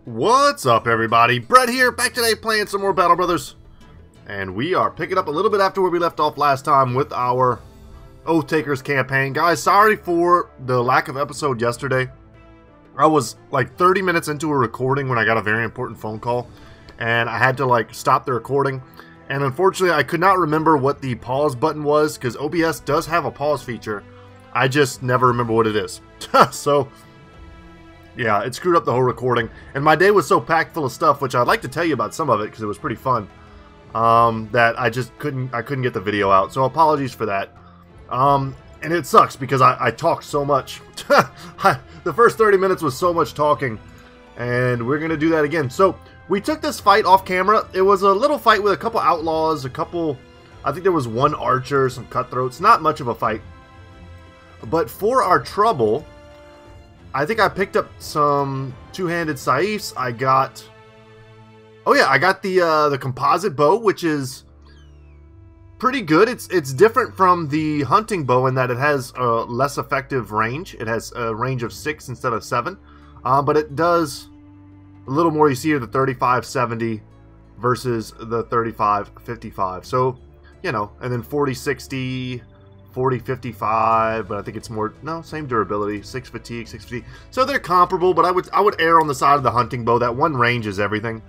What's up, everybody? Brett here, back today playing some more Battle Brothers. And we are picking up a little bit after where we left off last time with our Oath Takers campaign. Guys, sorry for the lack of episode yesterday. I was like 30 minutes into a recording when I got a very important phone call. And I had to like stop the recording. And unfortunately, I could not remember what the pause button was, because OBS does have a pause feature. I just never remember what it is. So yeah, it screwed up the whole recording, and my day was so packed full of stuff, which I'd like to tell you about some of it because it was pretty fun, that I just couldn't get the video out. So apologies for that. And it sucks because I talked so much. The first 30 minutes was so much talking, and we're gonna do that again. So we took this fight off camera. It was a little fight with a couple outlaws, I think there was one archer, some cutthroats, not much of a fight. But for our trouble, I think I picked up some two-handed saifs. I got the composite bow, which is pretty good. It's different from the hunting bow in that it has a less effective range. It has a range of 6 instead of 7, but it does a little more. You see here the 35-70 versus the 35-55. So, you know, and then 40-60. 40-55, but I think it's more, no, same durability, 6 fatigue, 6 fatigue. So they're comparable, but I would err on the side of the hunting bow. That one range is everything.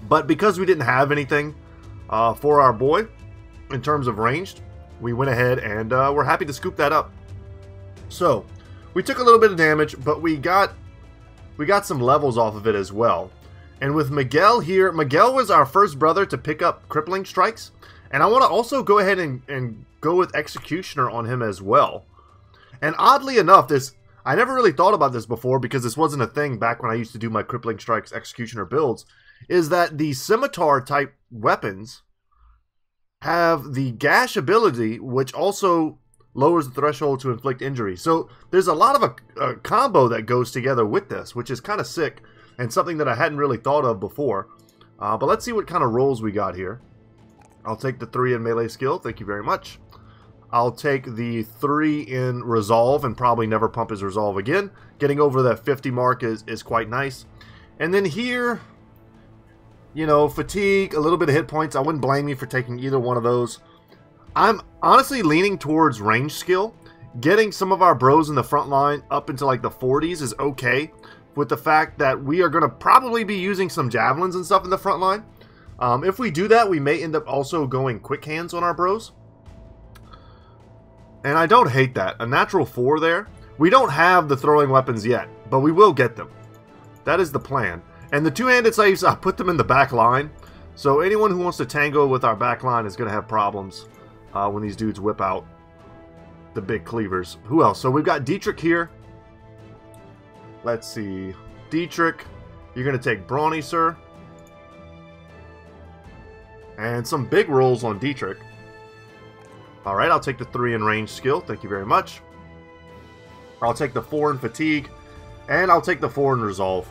But because we didn't have anything for our boy in terms of ranged, we went ahead and we're happy to scoop that up. So we took a little bit of damage, but we got some levels off of it as well. And with Miguel here, Miguel was our first brother to pick up crippling strikes. And I want to also go ahead and go with Executioner on him as well. And oddly enough, I never really thought about this before because this wasn't a thing back when I used to do my Crippling Strikes Executioner builds, is that the Scimitar type weapons have the Gash ability, which also lowers the threshold to inflict injury. So there's a lot of a combo that goes together with this, which is kind of sick and something that I hadn't really thought of before. But let's see what kind of rolls we got here. I'll take the 3 in melee skill, thank you very much. I'll take the 3 in resolve and probably never pump his resolve again. Getting over that 50 mark is quite nice. And then here, you know, fatigue, a little bit of hit points. I wouldn't blame you for taking either one of those. I'm honestly leaning towards range skill. Getting some of our bros in the front line up into like the 40s is okay, with the fact that we are going to probably be using some javelins and stuff in the front line. If we do that, we may end up also going quick hands on our bros. And I don't hate that. A natural 4 there. We don't have the throwing weapons yet, but we will get them. That is the plan. And the two-handed saifs, I put them in the back line. So anyone who wants to tango with our back line is going to have problems when these dudes whip out the big cleavers. Who else? So we've got Dietrich here. Let's see. Dietrich, you're going to take Brawny, sir. And some big rolls on Dietrich. Alright, I'll take the 3 in range skill. Thank you very much. I'll take the 4 in fatigue. And I'll take the 4 in resolve.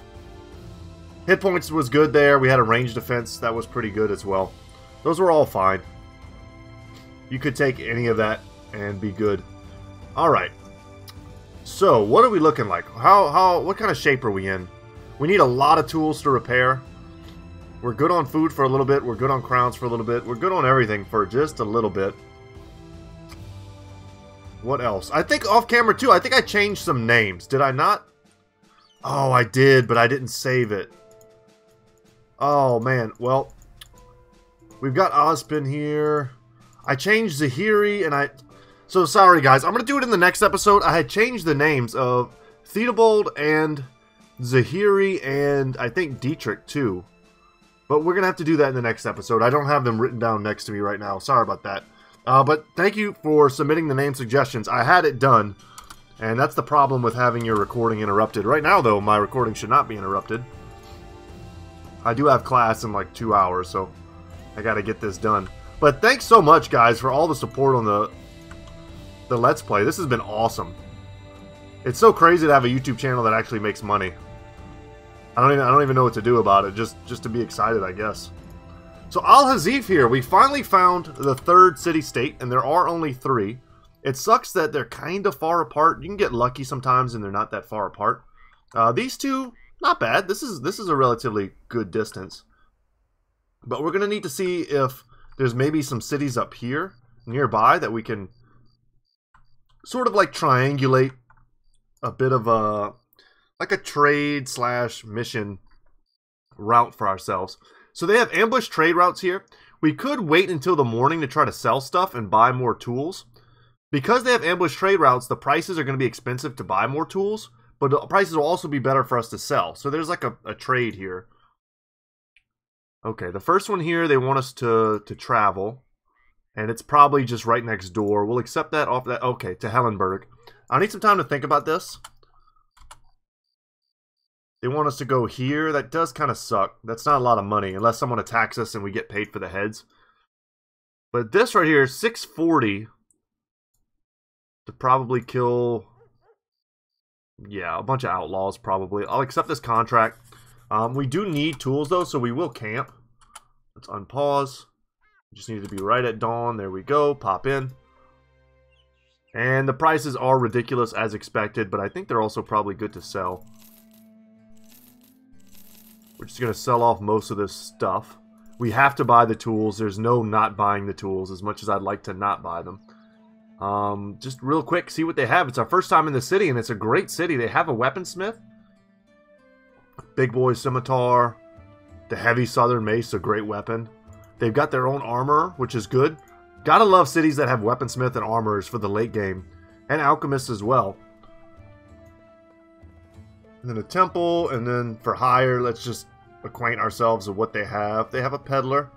Hit points was good there. We had a range defense. That was pretty good as well. Those were all fine. You could take any of that and be good. Alright. So, what are we looking like? What kind of shape are we in? We need a lot of tools to repair. We're good on food for a little bit. We're good on crowns for a little bit. We're good on everything for just a little bit. What else? I think off camera too, I think I changed some names. Did I not? Oh, I did, but I didn't save it. Oh, man. Well, we've got Ozpin here. I changed Zahiri and So, sorry guys. I'm going to do it in the next episode. I had changed the names of Theodbold and Zahiri and I think Dietrich too. But we're going to have to do that in the next episode. I don't have them written down next to me right now. Sorry about that. But thank you for submitting the name suggestions. I had it done. And that's the problem with having your recording interrupted. Right now, though, my recording should not be interrupted. I do have class in like 2 hours, so I got to get this done. But thanks so much, guys, for all the support on the Let's Play. This has been awesome. It's so crazy to have a YouTube channel that actually makes money. I don't even know what to do about it. Just to be excited, I guess. So Al-Hazif here. We finally found the 3rd city-state, and there are only 3. It sucks that they're kind of far apart. You can get lucky sometimes, and they're not that far apart. These two Not bad. This is a relatively good distance. But we're going to need to see if there's maybe some cities up here nearby that we can sort of like triangulate a bit of a like a trade / mission route for ourselves. So they have ambush trade routes here. We could wait until the morning to try to sell stuff and buy more tools. Because they have ambush trade routes, the prices are going to be expensive to buy more tools, but the prices will also be better for us to sell. So there's like a trade here. Okay, the first one here, they want us to travel. And it's probably just right next door. We'll accept that off that. Okay, to Hellenberg. I need some time to think about this. They want us to go here. That does kind of suck. That's not a lot of money unless someone attacks us and we get paid for the heads. But this right here, 640 to probably kill, yeah, a bunch of outlaws probably. I'll accept this contract. We do need tools though, so we will camp. Let's unpause. Just need to be right at dawn. There we go. Pop in. And the prices are ridiculous as expected, but I think they're also probably good to sell. We're just going to sell off most of this stuff. We have to buy the tools. There's no not buying the tools as much as I'd like to not buy them. Just real quick, see what they have. It's our first time in the city, and it's a great city. They have a weaponsmith. Big boy scimitar. The heavy southern mace, a great weapon. They've got their own armor, which is good. Gotta love cities that have weaponsmith and armorers for the late game. And alchemists as well. And then a temple, and then for hire, let's just acquaint ourselves with what they have. They have a peddler.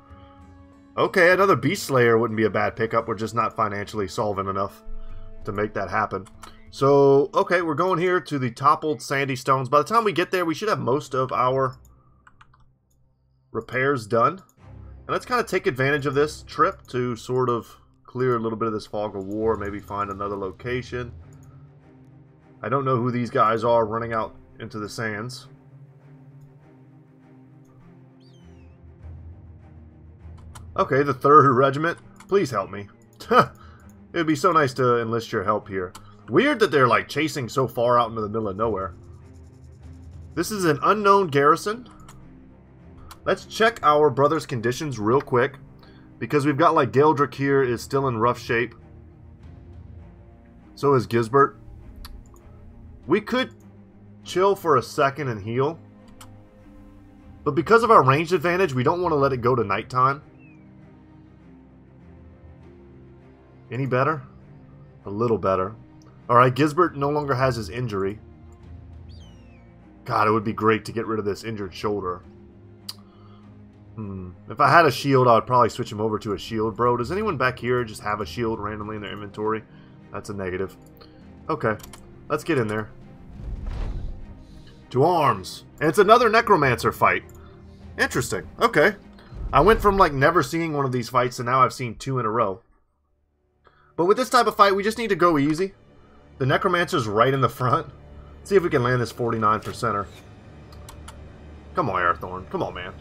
Okay, another beast slayer wouldn't be a bad pickup. We're just not financially solvent enough to make that happen. So, okay, we're going here to the toppled sandy stones. By the time we get there, we should have most of our repairs done. And let's kind of take advantage of this trip to sort of clear a little bit of this fog of war. Maybe find another location. I don't know who these guys are running out into the sands. Okay, the 3rd Regiment. Please help me. It would be so nice to enlist your help here. Weird that they're like chasing so far out into the middle of nowhere. This is an unknown garrison. Let's check our brother's conditions real quick. Because we've got like Geldrick here is still in rough shape. So is Gisbert. We could chill for a second and heal. But because of our ranged advantage, we don't want to let it go to nighttime. Any better? A little better. Alright, Gisbert no longer has his injury. God, it would be great to get rid of this injured shoulder. If I had a shield, I would probably switch him over to a shield, bro. Does anyone back here just have a shield randomly in their inventory? That's a negative. Okay, let's get in there. To arms. And it's another necromancer fight. Interesting. Okay. I went from like never seeing one of these fights to now I've seen 2 in a row. But with this type of fight, we just need to go easy. The necromancer's right in the front. See if we can land this 49%er. Come on, Airthorn. Come on, man.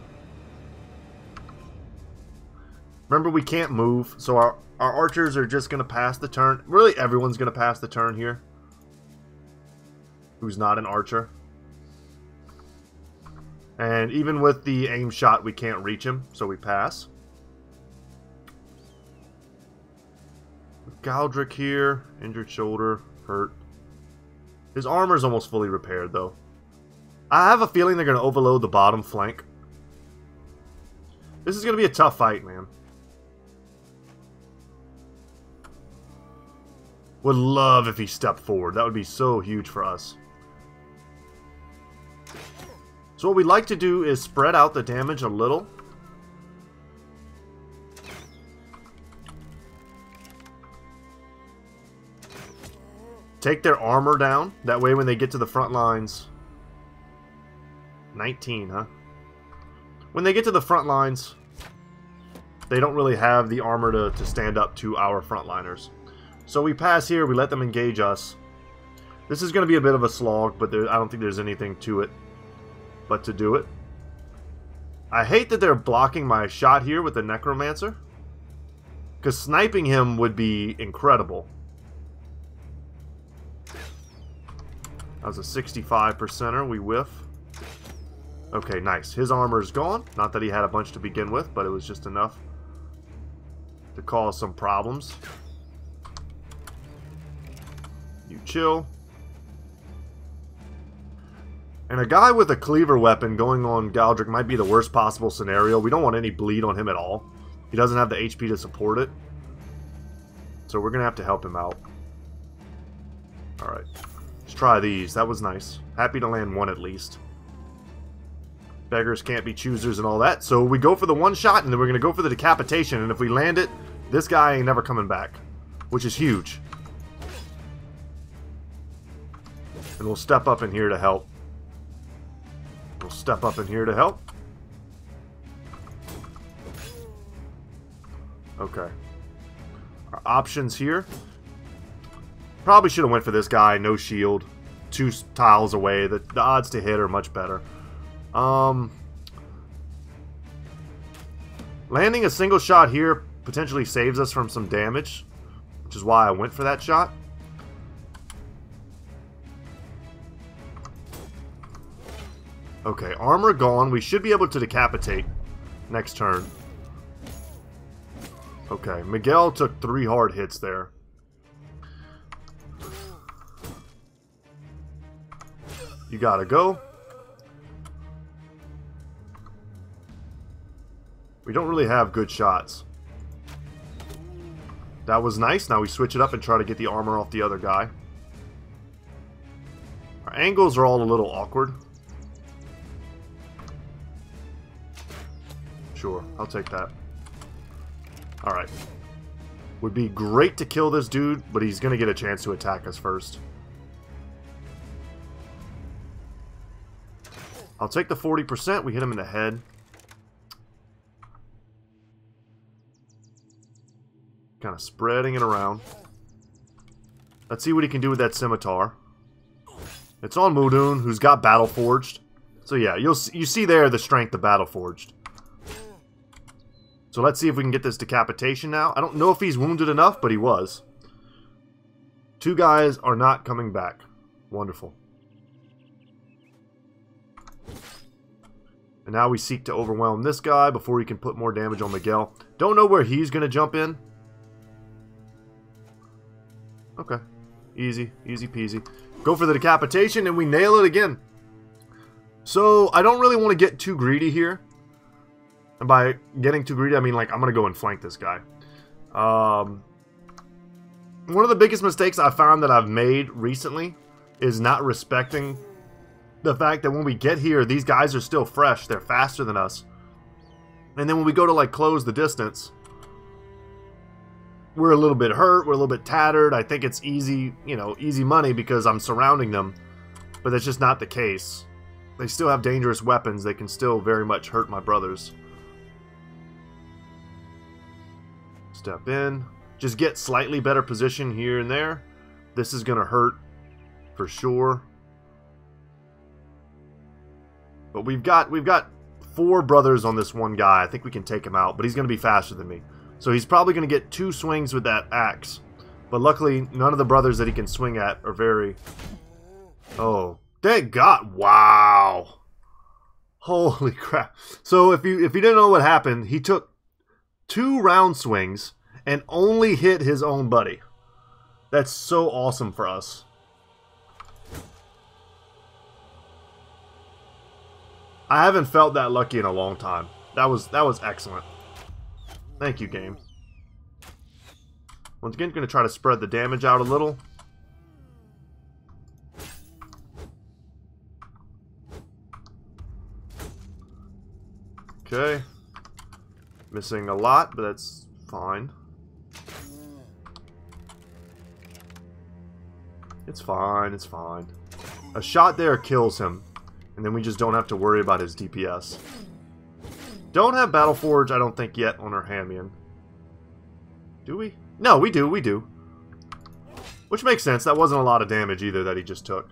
Remember, we can't move, so our archers are just going to pass the turn. Really, everyone's going to pass the turn here. Who's not an archer. And even with the aim shot, we can't reach him, so we pass. Galdrick here. Injured shoulder. Hurt. His armor's almost fully repaired, though. I have a feeling they're going to overload the bottom flank. This is going to be a tough fight, man. Would love if he stepped forward. That would be so huge for us. So what we'd like to do is spread out the damage a little. Take their armor down. That way when they get to the front lines... 19, huh? When they get to the front lines, they don't really have the armor to stand up to our frontliners. So we pass here, we let them engage us. This is going to be a bit of a slog, but I don't think there's anything to it but to do it. I hate that they're blocking my shot here with the Necromancer, because sniping him would be incredible. That was a 65%er, we whiff. Okay, nice. His armor's gone. Not that he had a bunch to begin with, but it was just enough to cause some problems. You chill. And a guy with a cleaver weapon going on Galdrick might be the worst possible scenario. We don't want any bleed on him at all. He doesn't have the HP to support it. So we're going to have to help him out. Alright. Let's try these. That was nice. Happy to land one at least. Beggars can't be choosers and all that. So we go for the one shot and then we're going to go for the decapitation. And if we land it, this guy ain't never coming back. Which is huge. And we'll step up in here to help. We'll step up in here to help. Okay. Our options here. Probably should have went for this guy. No shield. 2 tiles away. The odds to hit are much better. Landing a single shot here potentially saves us from some damage, which is why I went for that shot. Okay, armor gone. We should be able to decapitate next turn. Okay, Miguel took 3 hard hits there. You gotta go. We don't really have good shots. That was nice. Now we switch it up and try to get the armor off the other guy. Our angles are all a little awkward. Sure, I'll take that. Alright. Would be great to kill this dude, but he's going to get a chance to attack us first. I'll take the 40%. We hit him in the head. Kind of spreading it around. Let's see what he can do with that scimitar. It's on Muldoon, who's got Battle Forged. So yeah, you see there the strength of Battle Forged. So let's see if we can get this decapitation now. I don't know if he's wounded enough, but he was. 2 guys are not coming back. Wonderful. And now we seek to overwhelm this guy before he can put more damage on Miguel. Don't know where he's going to jump in. Okay. Easy. Easy peasy. Go for the decapitation and we nail it again. So I don't really want to get too greedy here. And by getting too greedy, I mean, like, I'm going to go and flank this guy. One of the biggest mistakes I found that I've made recently is not respecting the fact that when we get here, these guys are still fresh. They're faster than us. And then when we go to, like, close the distance, we're a little bit hurt. We're a little bit tattered. I think it's easy, you know, easy money because I'm surrounding them. But that's just not the case. They still have dangerous weapons. They can still very much hurt my brothers. Step in. Just get slightly better position here and there. This is going to hurt for sure. But we've got 4 brothers on this one guy. I think we can take him out, but he's going to be faster than me. So he's probably going to get 2 swings with that axe. But luckily, none of the brothers that he can swing at are very... Oh, thank God. Wow. Holy crap. So if you didn't know what happened, he took 2 round swings and only hit his own buddy. That's so awesome for us. I haven't felt that lucky in a long time. That was excellent. Thank you, game. Once again, going to try to spread the damage out a little. Okay. Missing a lot, but that's fine. It's fine, it's fine. A shot there kills him. And then we just don't have to worry about his DPS. Don't have Battle Forge, I don't think, yet on our Hamian. Do we? No, we do, we do. Which makes sense. That wasn't a lot of damage either that he just took.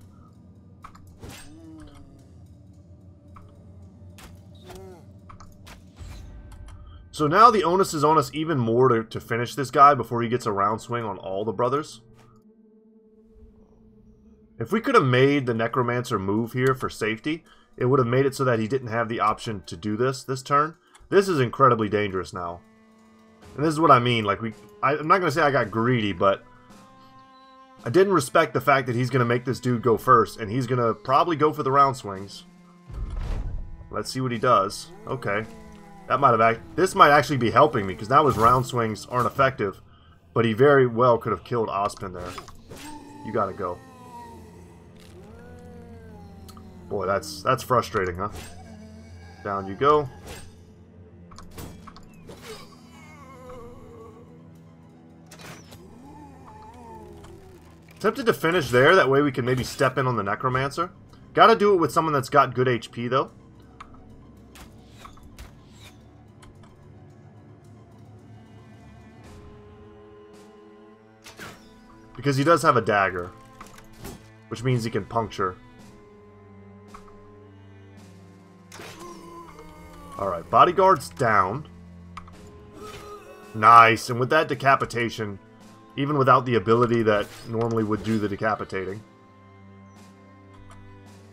So now the onus is on us even more to finish this guy before he gets a round swing on all the brothers. If we could have made the Necromancer move here for safety, it would have made it so that he didn't have the option to do this turn. This is incredibly dangerous now. And this is what I mean. Like, I'm not going to say I got greedy, but I didn't respect the fact that he's going to make this dude go first, and he's going to probably go for the round swings. Let's see what he does. Okay. That might have this might actually be helping me, because now his round swings aren't effective, but he very well could have killed Ozpin there. You got to go. Boy, that's frustrating, huh? Down you go. Tempted to finish there, that way we can maybe step in on the Necromancer. Gotta do it with someone that's got good HP, though. Because he does have a dagger, which means he can puncture. Alright, bodyguard's down. Nice, and with that decapitation, even without the ability that normally would do the decapitating.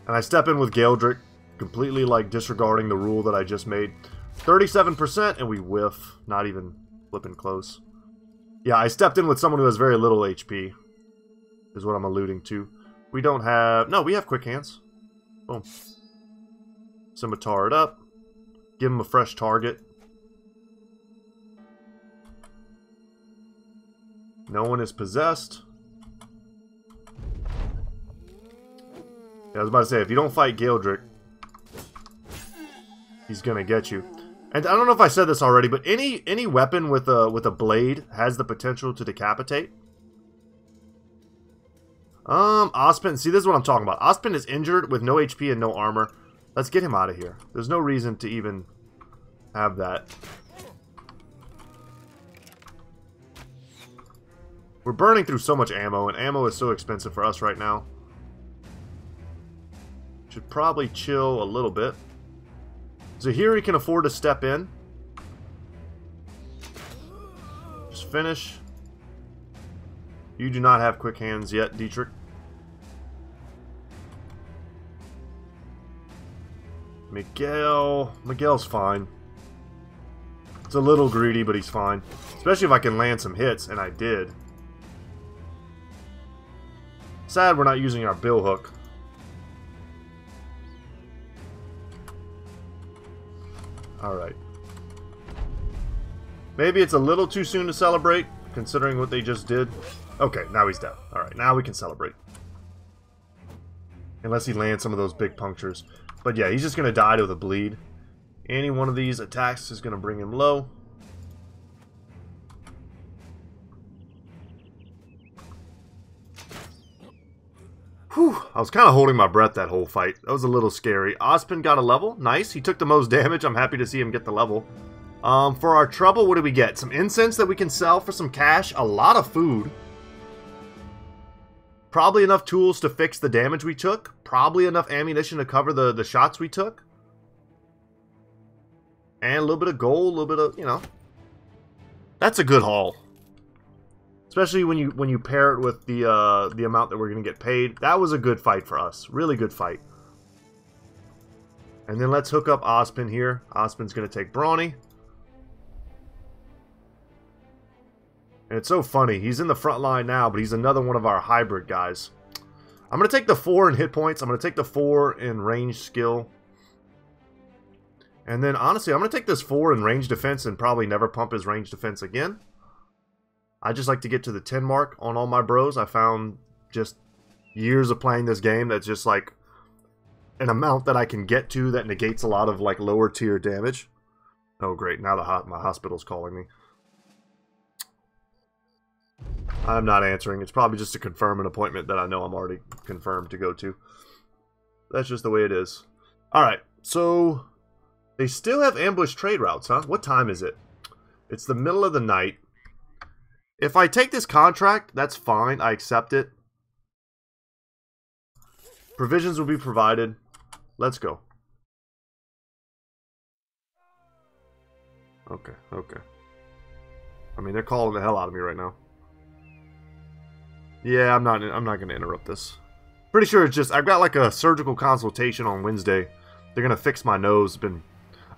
And I step in with Galdrick, completely like disregarding the rule that I just made. 37% and we whiff, not even flipping close. Yeah, I stepped in with someone who has very little HP, is what I'm alluding to. We don't have... No, we have quick hands. Boom. Scimitar it up. Give him a fresh target. No one is possessed. Yeah, I was about to say, if you don't fight Galdrick, he's gonna get you. And I don't know if I said this already, but any weapon with a blade has the potential to decapitate. Ozpin, see, this is what I'm talking about. Ozpin is injured with no HP and no armor. Let's get him out of here. There's no reason to even have that. We're burning through so much ammo, and ammo is so expensive for us right now. Should probably chill a little bit. Zahiri can afford to step in. Just finish. You do not have quick hands yet, Dietrich. Miguel's fine. It's a little greedy, but he's fine. Especially if I can land some hits, and I did. Sad we're not using our bill hook. Alright. Maybe it's a little too soon to celebrate, considering what they just did. Okay, now he's down. Alright, now we can celebrate. Unless he lands some of those big punctures. But yeah, he's just going to die to the bleed. Any one of these attacks is going to bring him low. Whew, I was kind of holding my breath that whole fight. That was a little scary. Ozpin got a level. Nice. He took the most damage. I'm happy to see him get the level. For our trouble, what do we get? Some incense that we can sell for some cash. A lot of food. Probably enough tools to fix the damage we took. Probably enough ammunition to cover the shots we took. And a little bit of gold, a little bit of, you know. That's a good haul. Especially when you pair it with the amount that we're going to get paid. That was a good fight for us. Really good fight. And then let's hook up Ozpin here. Ozpin's going to take Brawny. And it's so funny. He's in the front line now, but he's another one of our hybrid guys. I'm going to take the 4 in hit points. I'm going to take the 4 in range skill. And then, honestly, I'm going to take this 4 in range defense and probably never pump his range defense again. I just like to get to the 10 mark on all my bros. I found just years of playing this game that's just like an amount that I can get to that negates a lot of like lower tier damage. Oh great, now my hospital's calling me. I'm not answering. It's probably just to confirm an appointment that I know I'm already confirmed to go to. That's just the way it is. Alright, so they still have ambush trade routes, huh? What time is it? It's the middle of the night. If I take this contract, that's fine. I accept it. Provisions will be provided. Let's go. Okay, okay. I mean, they're calling the hell out of me right now. Yeah, I'm not going to interrupt this. Pretty sure it's just, I've got like a surgical consultation on Wednesday They're gonna fix my nose.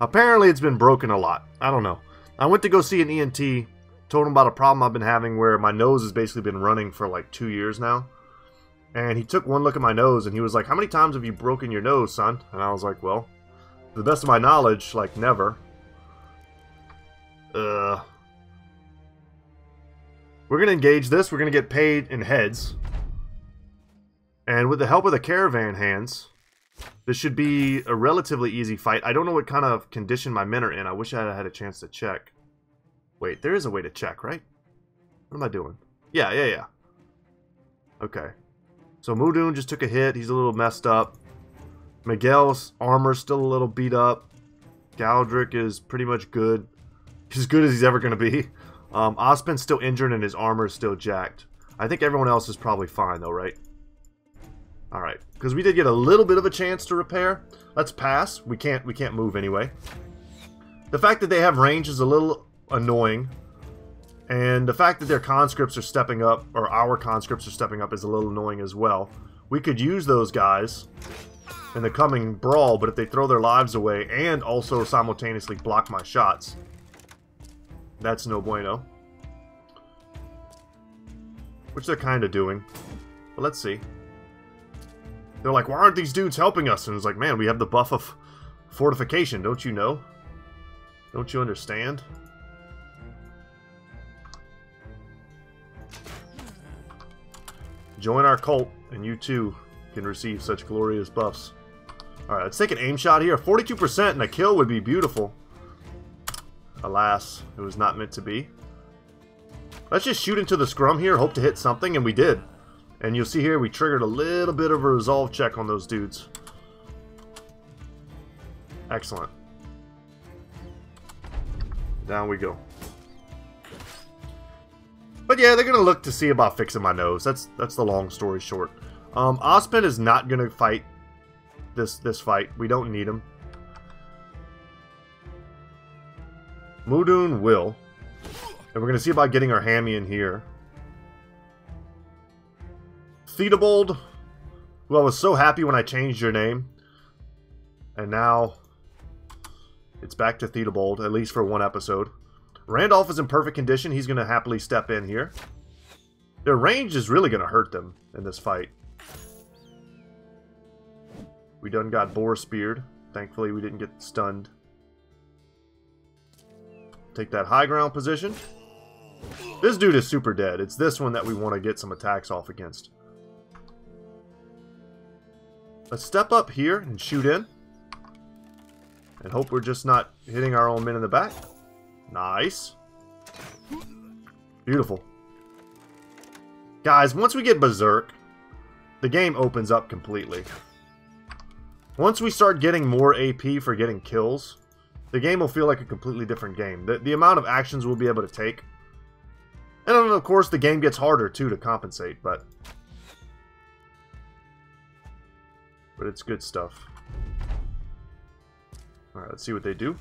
Apparently it's been broken a lot. I don't know. I went to go see an ENT, told him about a problem I've been having where my nose has basically been running for like 2 years now. And he took one look at my nose and he was like, "How many times have you broken your nose, son?" And I was like, "Well, to the best of my knowledge, like never." We're gonna engage this. We're gonna get paid in heads. And with the help of the caravan hands, this should be a relatively easy fight. I don't know what kind of condition my men are in. I wish I had a chance to check. Wait, there is a way to check, right? What am I doing? Yeah. Okay. So Mudun just took a hit. He's a little messed up. Miguel's armor's still a little beat up. Galdrick is pretty much good. He's as good as he's ever going to be. Ospen's still injured and his armor is still jacked. I think everyone else is probably fine though, right? Alright, because we did get a little bit of a chance to repair. Let's pass. We can't move anyway. The fact that they have range is a little annoying. And the fact that their conscripts are stepping up, or our conscripts are stepping up, is a little annoying as well. We could use those guys in the coming brawl, but if they throw their lives away and also simultaneously block my shots, that's no bueno. Which they're kind of doing. But let's see. They're like, "Why aren't these dudes helping us?" And it's like, man, we have the buff of fortification, don't you know? Don't you understand? Join our cult, and you too can receive such glorious buffs. Alright, let's take an aim shot here. 42% and a kill would be beautiful. Alas, it was not meant to be. Let's just shoot into the scrum here, hope to hit something, and we did. And you'll see here we triggered a little bit of a resolve check on those dudes. Excellent. Down we go. But yeah, they're going to look to see about fixing my nose. That's the long story short. Ospen is not going to fight this fight. We don't need him. Mudun will. And we're going to see about getting our hammy in here. Theodbold, who I was so happy when I changed your name. And now it's back to Theodbold, at least for one episode. Randolph is in perfect condition. He's going to happily step in here. Their range is really going to hurt them in this fight. We done got boar speared. Thankfully, we didn't get stunned. Take that high ground position. This dude is super dead. It's this one that we want to get some attacks off against. Let's step up here and shoot in. And hope we're just not hitting our own men in the back. Nice. Beautiful. Guys, once we get Berserk, the game opens up completely. Once we start getting more AP for getting kills, the game will feel like a completely different game. The amount of actions we'll be able to take. And then, of course, the game gets harder, too, to compensate, but it's good stuff. Alright, let's see what they do.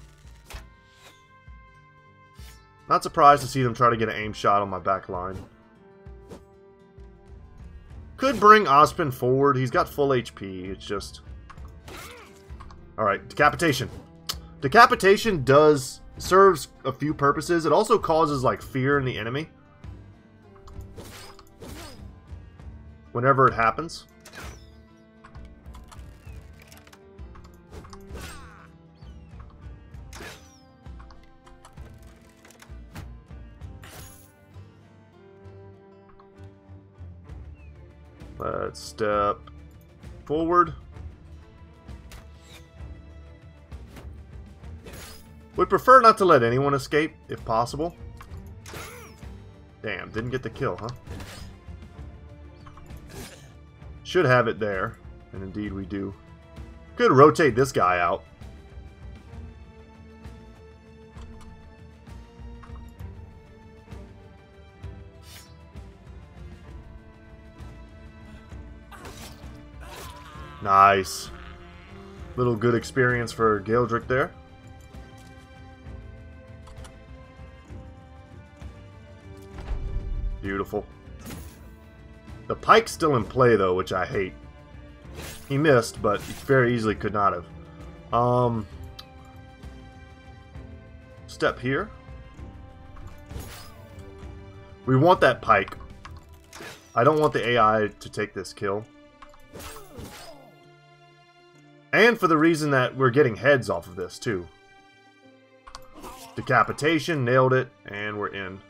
Not surprised to see them try to get an aim shot on my back line. Could bring Ospen forward. He's got full HP. It's just... Alright, decapitation. Decapitation serves a few purposes. It also causes, like, fear in the enemy. Whenever it happens. Let's step forward. Would prefer not to let anyone escape, if possible. Damn, didn't get the kill, huh? Should have it there, and indeed we do. Could rotate this guy out. Nice. Little good experience for Galdrick there. Beautiful. The pike's still in play, though, which I hate. He missed, but he very easily could not have. Step here. We want that pike. I don't want the AI to take this kill. And for the reason that we're getting heads off of this, too. Decapitation, nailed it, and we're in.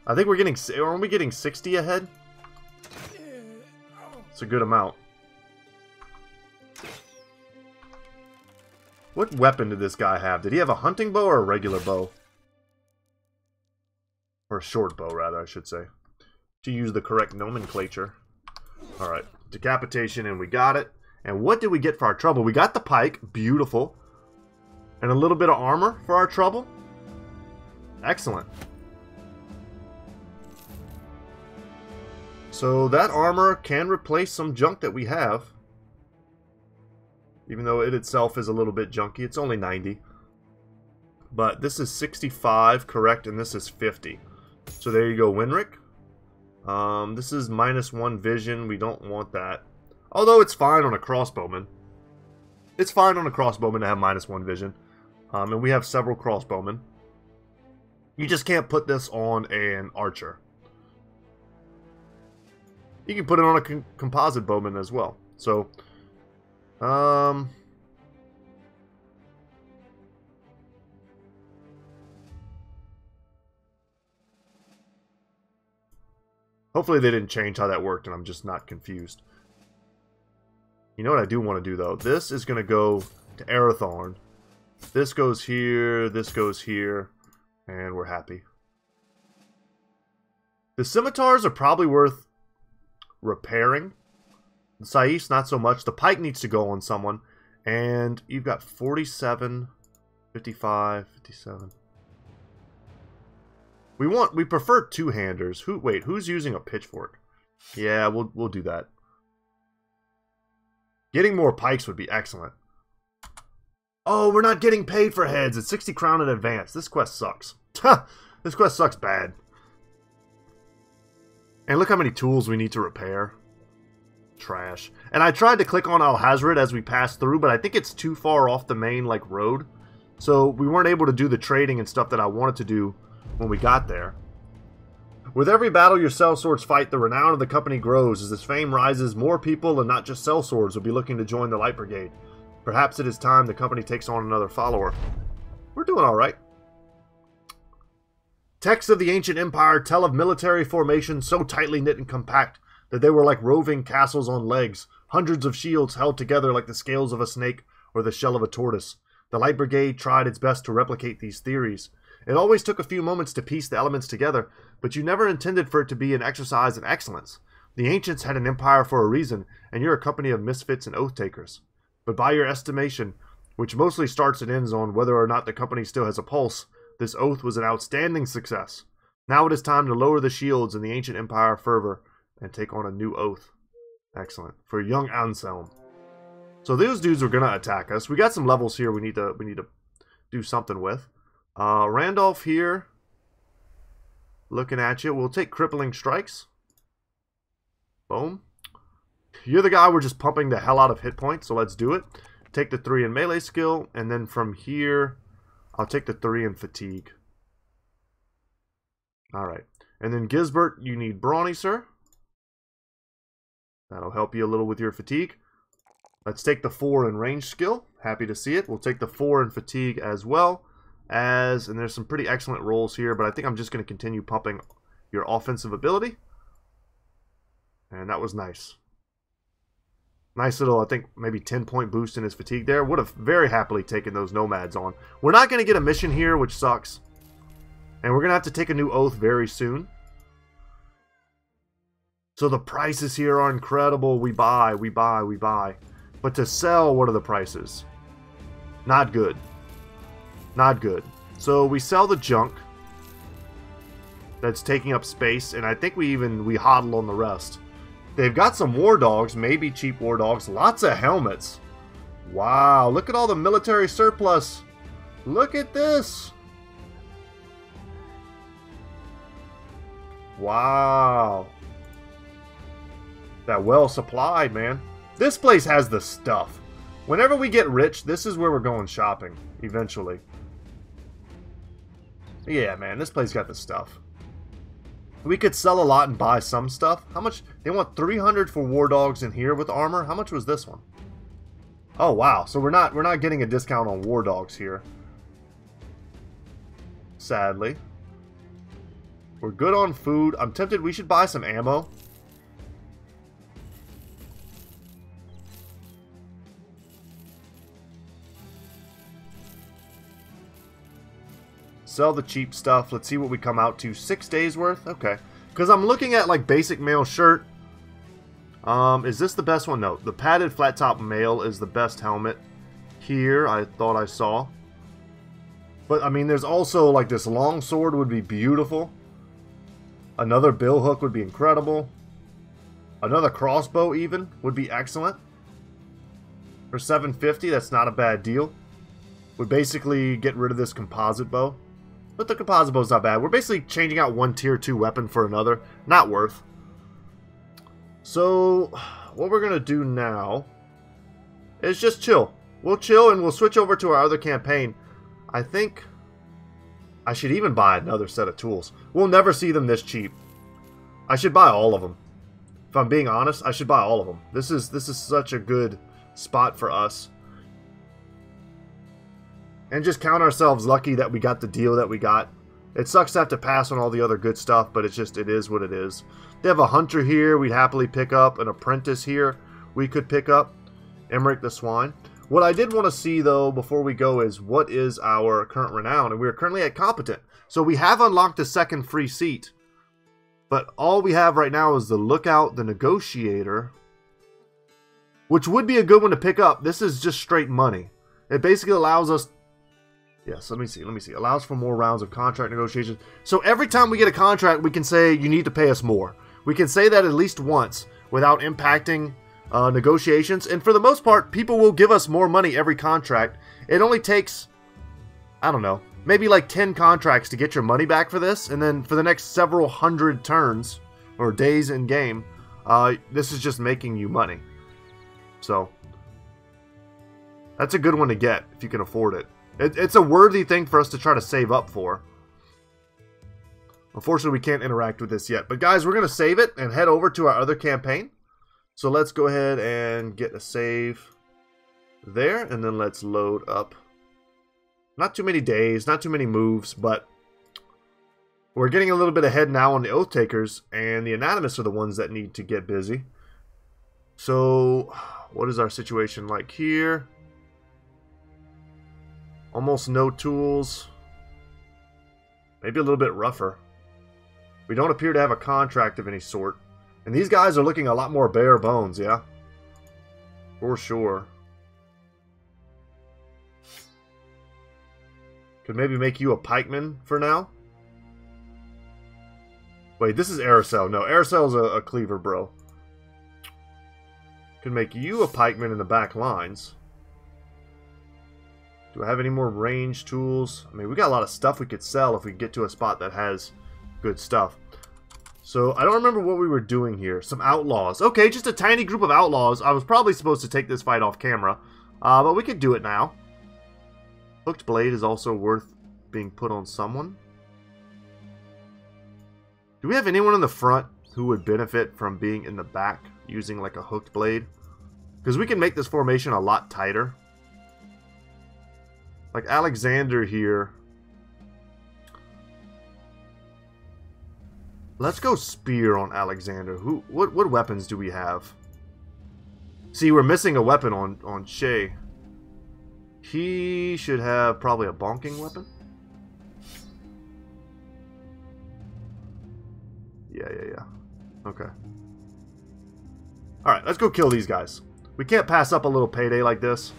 I think we're getting... Aren't we getting 60 ahead? It's a good amount. What weapon did this guy have? Did he have a hunting bow or a regular bow? Or a short bow, rather, I should say. To use the correct nomenclature. Alright, decapitation, and we got it. And what did we get for our trouble? We got the pike, beautiful. And a little bit of armor for our trouble. Excellent. So that armor can replace some junk that we have. Even though it itself is a little bit junky. It's only 90. But this is 65, correct, and this is 50. So there you go, Winrick. This is -1 vision. We don't want that. Although it's fine on a crossbowman. It's fine on a crossbowman to have -1 vision. And we have several crossbowmen. You just can't put this on an archer. You can put it on a composite bowman as well. So, hopefully they didn't change how that worked and I'm just not confused. You know what I do want to do though? This is going to go to Arathorn. This goes here, and we're happy. The scimitars are probably worth repairing. The Saif, not so much. The pike needs to go on someone. And you've got 47, 55, 57. We prefer two-handers. Wait, who's using a pitchfork? Yeah, we'll do that. Getting more pikes would be excellent. Oh, we're not getting paid for heads. It's 60 crown in advance. This quest sucks. This quest sucks bad. And look how many tools we need to repair. Trash. And I tried to click on Al-Hazred as we passed through, but I think it's too far off the main road. So we weren't able to do the trading and stuff that I wanted to do when we got there. With every battle your sellswords fight, the renown of the company grows. As its fame rises, more people, and not just sellswords, will be looking to join the Light Brigade. Perhaps it is time the company takes on another follower. We're doing alright. Texts of the ancient empire tell of military formations so tightly knit and compact that they were like roving castles on legs, hundreds of shields held together like the scales of a snake or the shell of a tortoise. The Light Brigade tried its best to replicate these theories. It always took a few moments to piece the elements together, but you never intended for it to be an exercise in excellence. The ancients had an empire for a reason, and you're a company of misfits and oath-takers. But by your estimation, which mostly starts and ends on whether or not the company still has a pulse, this oath was an outstanding success. Now it is time to lower the shields in the ancient empire fervor and take on a new oath. Excellent. For young Anselm. So those dudes are gonna attack us. We got some levels here we need to do something with. Randolph here. Looking at you. We'll take crippling strikes. Boom. You're the guy we're just pumping the hell out of hit points, so let's do it. Take the 3 in melee skill, and then from here, I'll take the 3 in fatigue. Alright. And then Gisbert, you need brawny, sir. That'll help you a little with your fatigue. Let's take the 4 in range skill. Happy to see it. We'll take the 4 in fatigue as well. And there's some pretty excellent rolls here, but I think I'm just going to continue pumping your offensive ability. And that was nice. Nice little, I think, maybe 10-point boost in his fatigue there. Would have very happily taken those nomads on. We're not going to get a mission here, which sucks. And we're going to have to take a new oath very soon. So the prices here are incredible. We buy, we buy, we buy. But to sell, what are the prices? Not good. Not good. So we sell the junk that's taking up space, and I think we hodl on the rest. They've got some war dogs, maybe cheap war dogs, lots of helmets. Wow, look at all the military surplus. Look at this. Wow. That well supplied, man. This place has the stuff. Whenever we get rich, this is where we're going shopping, eventually. Yeah, man, this place got the stuff. We could sell a lot and buy some stuff. How much? They want 300 for war dogs in here with armor. How much was this one? Oh, wow. So we're not getting a discount on war dogs here. Sadly. We're good on food. I'm tempted we should buy some ammo. Sell the cheap stuff. Let's see what we come out to. 6 days worth? Okay. Because I'm looking at like basic male shirt. Is this the best one? No. The padded flat top male is the best helmet. Here, I thought I saw. But I mean, there's also like this long sword would be beautiful. Another bill hook would be incredible. Another crossbow even would be excellent. For $750, that's not a bad deal. Would basically get rid of this composite bow. But the composite bow's not bad. We're basically changing out one tier 2 weapon for another. Not worth. So, what we're going to do now is just chill. We'll chill and we'll switch over to our other campaign. I think I should even buy another set of tools. We'll never see them this cheap. I should buy all of them. If I'm being honest, I should buy all of them. This is such a good spot for us. And just count ourselves lucky that we got the deal that we got. It sucks to have to pass on all the other good stuff, but it is what it is. They have a hunter here we'd happily pick up. An apprentice here we could pick up. Emmerich the Swine. What I did want to see, though, before we go is what is our current renown. And we are currently at competent. So we have unlocked a second free seat. But all we have right now is the lookout, the negotiator. Which would be a good one to pick up. This is just straight money. It basically allows us... Yes, let me see. Allows for more rounds of contract negotiations. So every time we get a contract, we can say, you need to pay us more. We can say that at least once without impacting negotiations. And for the most part, people will give us more money every contract. It only takes, I don't know, maybe like 10 contracts to get your money back for this. And then for the next several hundred turns or days in game, this is just making you money. So that's a good one to get if you can afford it. It's a worthy thing for us to try to save up for. Unfortunately, we can't interact with this yet. But guys, we're going to save it and head over to our other campaign. So let's go ahead and get a save there. And then let's load up. Not too many days, not too many moves, but we're getting a little bit ahead now on the Oath Takers. And the Anatomists are the ones that need to get busy. So what is our situation like here? Almost no tools. Maybe a little bit rougher. We don't appear to have a contract of any sort. And these guys are looking a lot more bare bones, yeah? For sure. Could maybe make you a pikeman for now. Wait, this is Aracel. No, Aracel's a cleaver, bro. Could make you a pikeman in the back lines. Do I have any more range tools? I mean, we got a lot of stuff we could sell if we get to a spot that has good stuff. So, I don't remember what we were doing here. Some outlaws. Okay, just a tiny group of outlaws. I was probably supposed to take this fight off camera. But we could do it now. Hooked blade is also worth being put on someone. Do we have anyone in the front who would benefit from being in the back using like a hooked blade? Because we can make this formation a lot tighter. Like Alexander here. Let's go spear on Alexander. What weapons do we have? See, we're missing a weapon on Shay. He should have probably a bonking weapon. Yeah. Okay. Alright, let's go kill these guys. We can't pass up a little payday like this.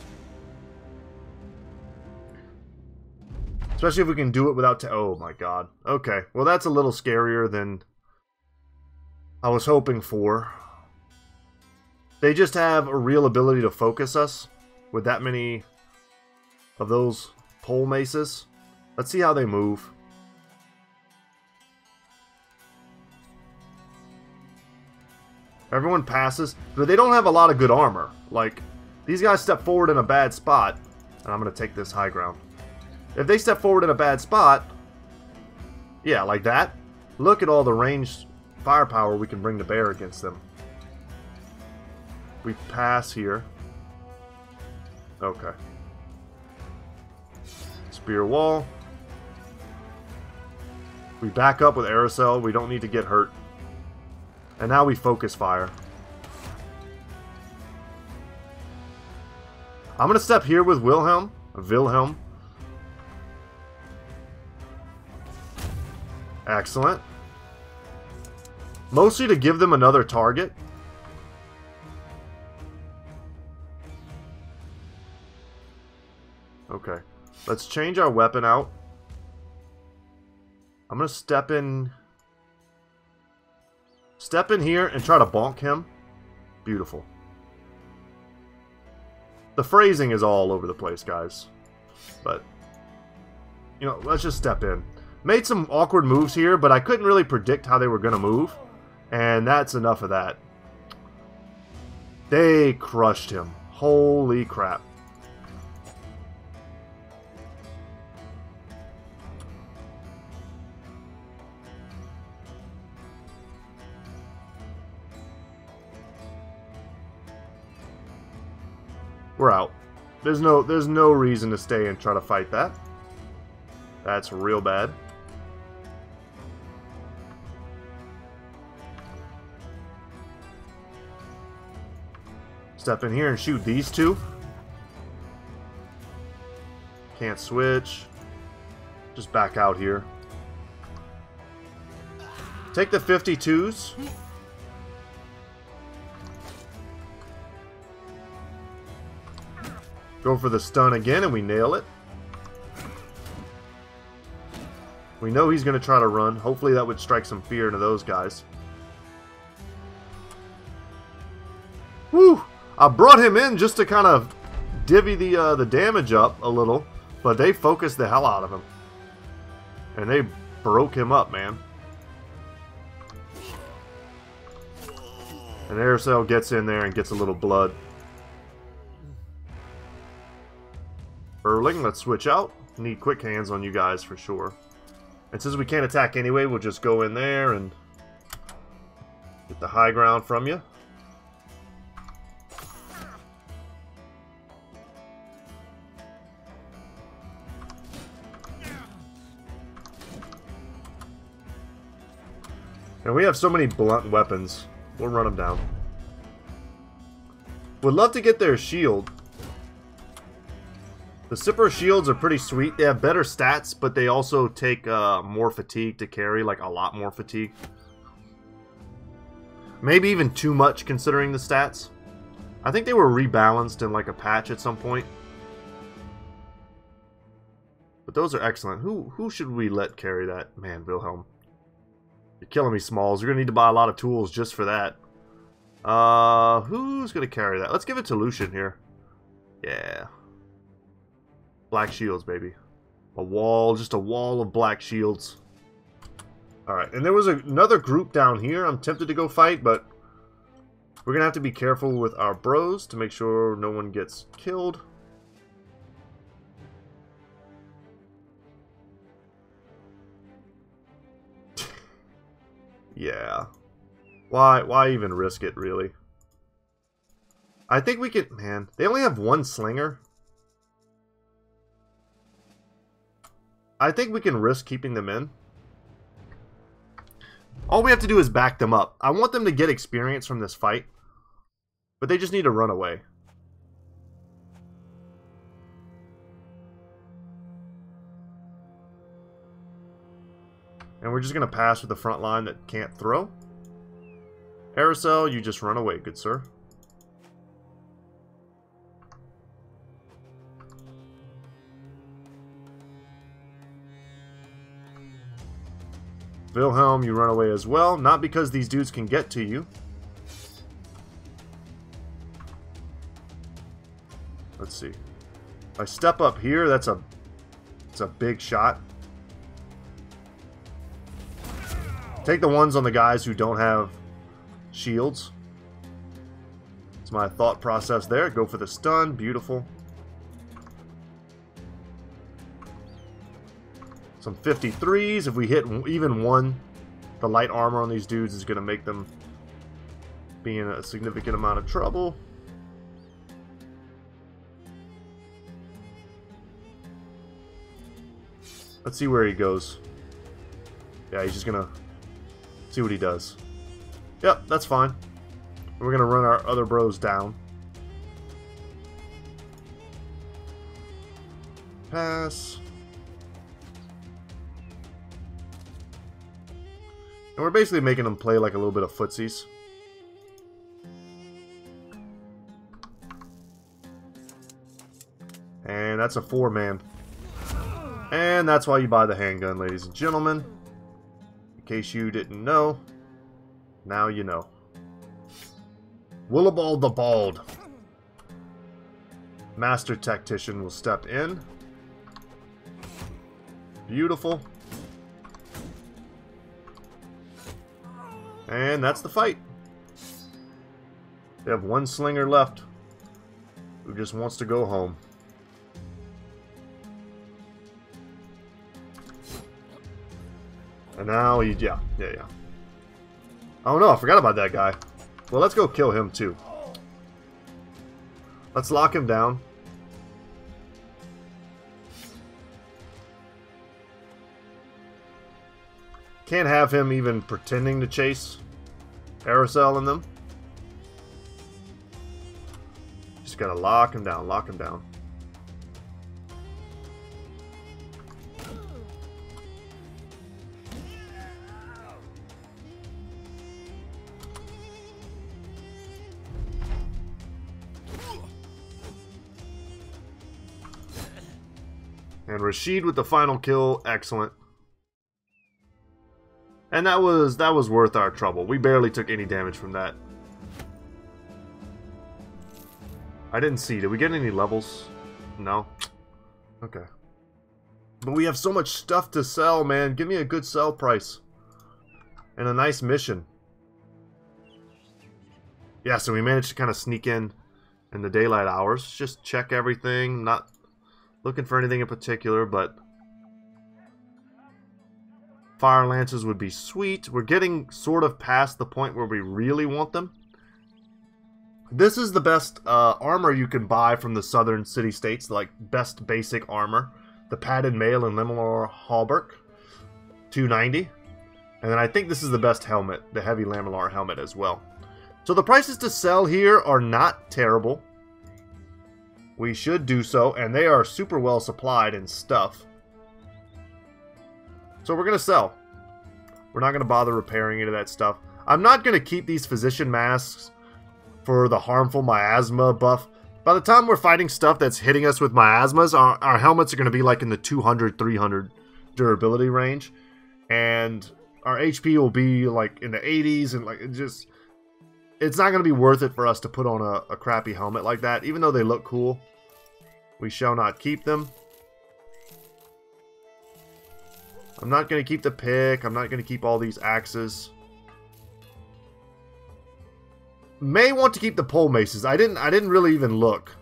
Especially if we can do it without... Oh my god. Okay. Well, that's a little scarier than I was hoping for. They just have a real ability to focus us with that many of those pole maces. Let's see how they move. Everyone passes, but they don't have a lot of good armor. Like, these guys step forward in a bad spot, and I'm going to take this high ground. If they step forward in a bad spot, yeah, like that, look at all the ranged firepower we can bring to bear against them. We pass here. Okay. Spear wall. We back up with aerosol. We don't need to get hurt. And now we focus fire. I'm going to step here with Wilhelm. Excellent. Mostly to give them another target. Okay. Let's change our weapon out. I'm going to step in here and try to bonk him. Beautiful. The phrasing is all over the place, guys. But, you know, let's just step in. Made some awkward moves here, but I couldn't really predict how they were going to move. And that's enough of that. They crushed him. Holy crap. We're out. There's no reason to stay and try to fight that. That's real bad. Step in here and shoot these two. Can't switch. Just back out here. Take the 52s. Go for the stun again, and we nail it. We know he's going to try to run. Hopefully that would strike some fear into those guys. Whew! I brought him in just to kind of divvy the damage up a little, but they focused the hell out of him. And they broke him up, man. And Aircel gets in there and gets a little blood. Erling, let's switch out. Need quick hands on you guys for sure. And since we can't attack anyway, we'll just go in there and get the high ground from you. And we have so many blunt weapons. We'll run them down. Would love to get their shield. The Sipper shields are pretty sweet. They have better stats, but they also take more fatigue to carry, like a lot more fatigue. Maybe even too much considering the stats. I think they were rebalanced in like a patch at some point. But those are excellent. Who should we let carry that? Man, Wilhelm. You're killing me, Smalls. You're going to need to buy a lot of tools just for that. Who's going to carry that? Let's give it to Lucian here. Yeah. Black shields, baby. A wall, just a wall of black shields. Alright, and there was another group down here I'm tempted to go fight, but we're going to have to be careful with our bros to make sure no one gets killed. Yeah. Why even risk it, really? I think we could... Man, they only have one slinger. I think we can risk keeping them in. All we have to do is back them up. I want them to get experience from this fight. But they just need to run away. And we're just going to pass with the front line that can't throw. Aerosol, you just run away, good sir. Wilhelm, you run away as well. Not because these dudes can get to you. Let's see. If I step up here, it's a big shot. Take the ones on the guys who don't have shields. It's my thought process there. Go for the stun. Beautiful. Some 53s. If we hit even one, the light armor on these dudes is going to make them be in a significant amount of trouble. Let's see where he goes. Yeah, he's just going to see what he does. Yep, that's fine. We're going to run our other bros down. Pass. And we're basically making them play like a little bit of footsies. And that's a 4-man. And that's why you buy the handgun, ladies and gentlemen. In case you didn't know, now you know. Willibald the Bald. Master Tactician will step in. Beautiful. And that's the fight. They have one slinger left who just wants to go home. And now he, yeah. Oh no, I forgot about that guy. Well, let's go kill him too. Let's lock him down. Can't have him even pretending to chase Aerosol in them. Just gotta lock him down, lock him down. And Rashid with the final kill, excellent. And that was worth our trouble. We barely took any damage from that. I didn't see. Did we get any levels? No. Okay. But we have so much stuff to sell, man. Give me a good sell price. And a nice mission. Yeah, so we managed to kind of sneak in the daylight hours. Just check everything. Not looking for anything in particular, but fire lances would be sweet. We're getting sort of past the point where we really want them. This is the best armor you can buy from the southern city-states, like best basic armor. The padded mail and lamellar hauberk, $290. And then I think this is the best helmet, the heavy lamellar helmet as well. So the prices to sell here are not terrible. We should do so, and they are super well supplied in stuff. So we're going to sell. We're not going to bother repairing any of that stuff. I'm not going to keep these physician masks for the harmful miasma buff. By the time we're fighting stuff that's hitting us with miasmas, our helmets are going to be like in the 200, 300 durability range. And our HP will be like in the 80s, and like it's not going to be worth it for us to put on a crappy helmet like that. Even though they look cool, we shall not keep them. I'm not going to keep the pick. I'm not going to keep all these axes. May want to keep the pole maces. I didn't really even look.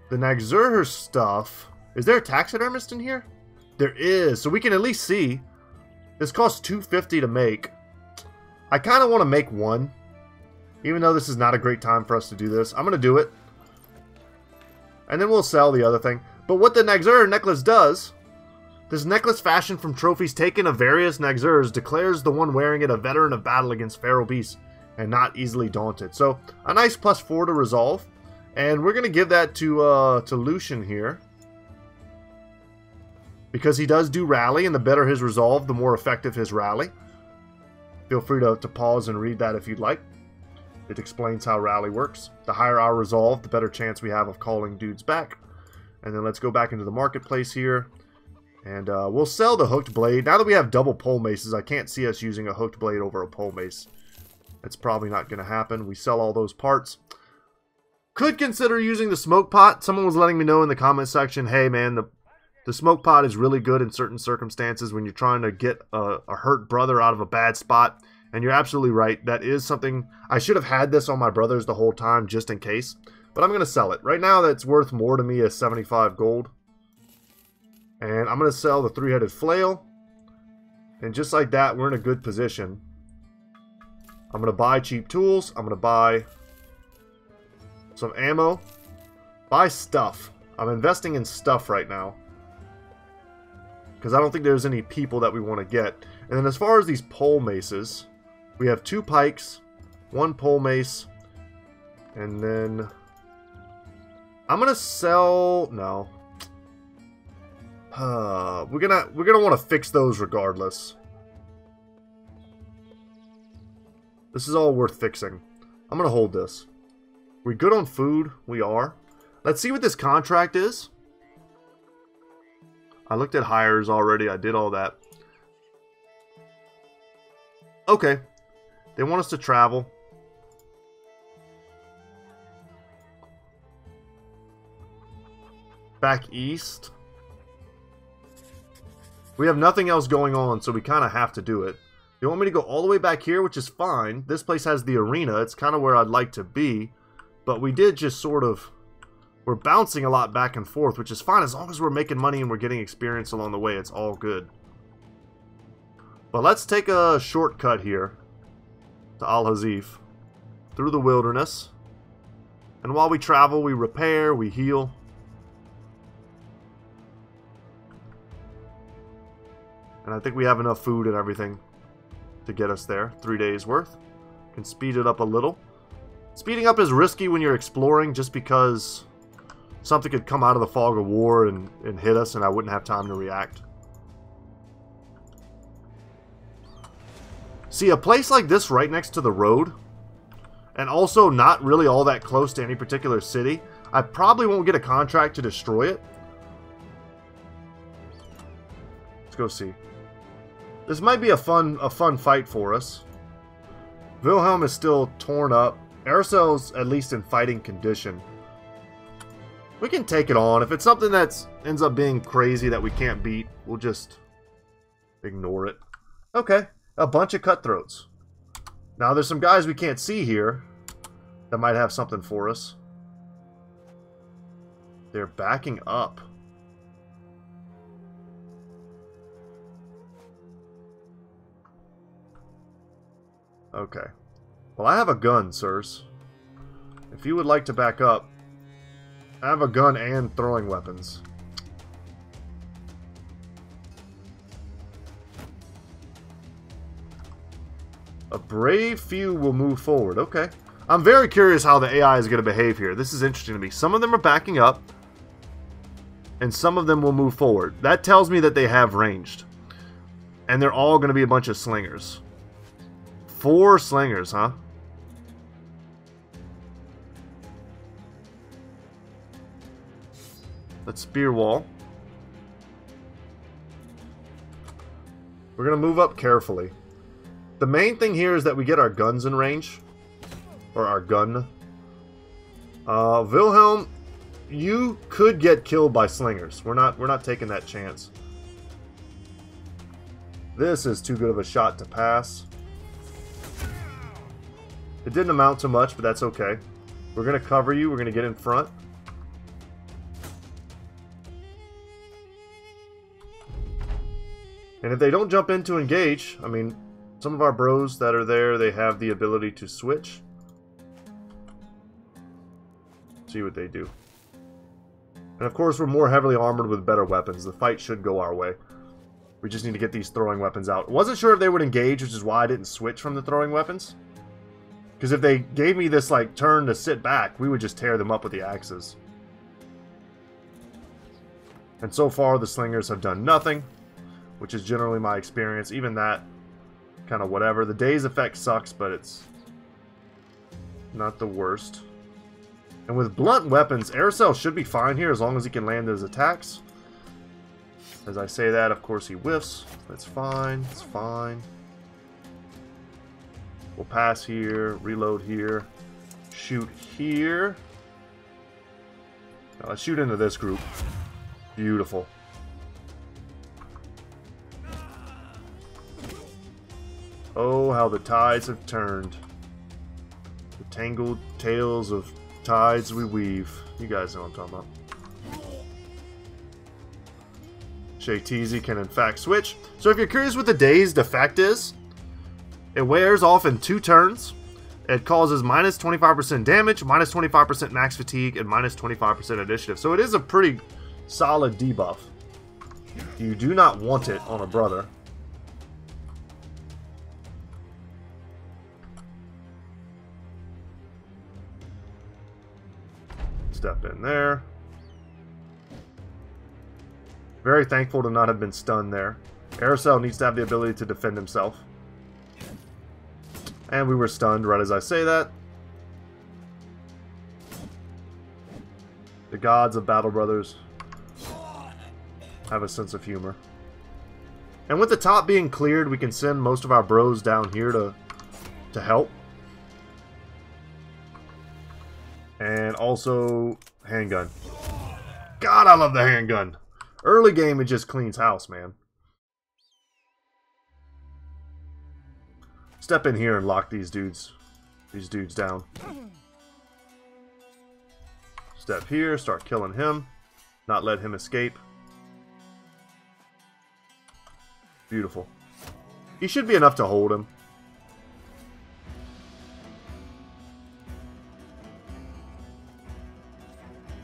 The Nagzurher stuff. Is there a taxidermist in here? There is. So we can at least see. This costs $250 to make. I kind of want to make one. Even though this is not a great time for us to do this. I'm going to do it. And then we'll sell the other thing. But what the Nagzurher necklace does... This necklace fashioned from trophies taken of various Nagzurs declares the one wearing it a veteran of battle against feral beasts and not easily daunted. So, a nice +4 to resolve. And we're going to give that to Lucian here. Because he does do rally, and the better his resolve, the more effective his rally. Feel free to pause and read that if you'd like. It explains how rally works. The higher our resolve, the better chance we have of calling dudes back. And then let's go back into the marketplace here. And we'll sell the hooked blade. Now that we have double pole maces, I can't see us using a hooked blade over a pole mace. That's probably not going to happen. We sell all those parts. Could consider using the smoke pot. Someone was letting me know in the comment section, hey man, the smoke pot is really good in certain circumstances when you're trying to get a hurt brother out of a bad spot And you're absolutely right. That is something... I should have had this on my brothers the whole time just in case. But I'm going to sell it. Right now that's worth more to me as 75 gold. And I'm going to sell the 3-headed flail. And just like that, we're in a good position. I'm going to buy cheap tools. I'm going to buy some ammo. Buy stuff. I'm investing in stuff right now. Because I don't think there's any people that we want to get. And then as far as these pole maces, we have 2 pikes, 1 pole mace, and then I'm gonna sell. No, we're gonna want to fix those regardless. This is all worth fixing. I'm gonna hold this. We good on food? We are. Let's see what this contract is. I looked at hires already. I did all that. Okay. They want us to travel. Back east. We have nothing else going on, so we kind of have to do it. They want me to go all the way back here, which is fine. This place has the arena. It's kind of where I'd like to be. But we did just sort of... We're bouncing a lot back and forth, which is fine. As long as we're making money and we're getting experience along the way, it's all good. But let's take a shortcut here to Al-Hazif through the wilderness. And while we travel, we repair, we heal. And I think we have enough food and everything to get us there. 3 days worth. Can speed it up a little. Speeding up is risky when you're exploring just because... something could come out of the fog of war and hit us, and I wouldn't have time to react. See, a place like this right next to the road, and also not really all that close to any particular city, I probably won't get a contract to destroy it. Let's go see. This might be a fun fight for us. Wilhelm is still torn up. Aracel's at least in fighting condition. We can take it on. If it's something that ends up being crazy that we can't beat, we'll just ignore it. Okay, a bunch of cutthroats. Now there's some guys we can't see here that might have something for us. They're backing up. Okay. Well, I have a gun, sirs. If you would like to back up, I have a gun and throwing weapons. A brave few will move forward. Okay. I'm very curious how the AI is going to behave here. This is interesting to me. Some of them are backing up, and some of them will move forward. That tells me that they have ranged. And they're all going to be a bunch of slingers. 4 slingers, huh? Let's spear wall. We're going to move up carefully. The main thing here is that we get our guns in range. Or our gun. Wilhelm, you could get killed by slingers. We're not taking that chance. This is too good of a shot to pass. It didn't amount to much, but that's okay. We're going to cover you. We're going to get in front. And if they don't jump in to engage, I mean, some of our bros that are there, they have the ability to switch. See what they do. And of course, we're more heavily armored with better weapons. The fight should go our way. We just need to get these throwing weapons out. Wasn't sure if they would engage, which is why I didn't switch from the throwing weapons. Because if they gave me this, like, turn to sit back, we would just tear them up with the axes. And so far, the slingers have done nothing, which is generally my experience. Even that, kind of whatever. The daze effect sucks, but it's not the worst. And with blunt weapons, Aracel should be fine here as long as he can land his attacks. As I say that, of course, he whiffs. That's fine. It's fine. We'll pass here, reload here, shoot here. Now let's shoot into this group. Beautiful. Oh, how the tides have turned. The tangled tales of tides we weave. You guys know what I'm talking about. Shayteezy can in fact switch. So if you're curious what the dazed effect is, it wears off in 2 turns. It causes minus 25% damage, minus 25% max fatigue, and minus 25% initiative. So it is a pretty solid debuff. You do not want it on a brother. Step in there. Very thankful to not have been stunned there. Aerosol needs to have the ability to defend himself. And we were stunned right as I say that. The gods of Battle Brothers have a sense of humor. And with the top being cleared, we can send most of our bros down here to help. And also, handgun. God, I love the handgun. Early game, it just cleans house, man. Step in here and lock these dudes down. Step here, start killing him. Not let him escape. Beautiful. He should be enough to hold him.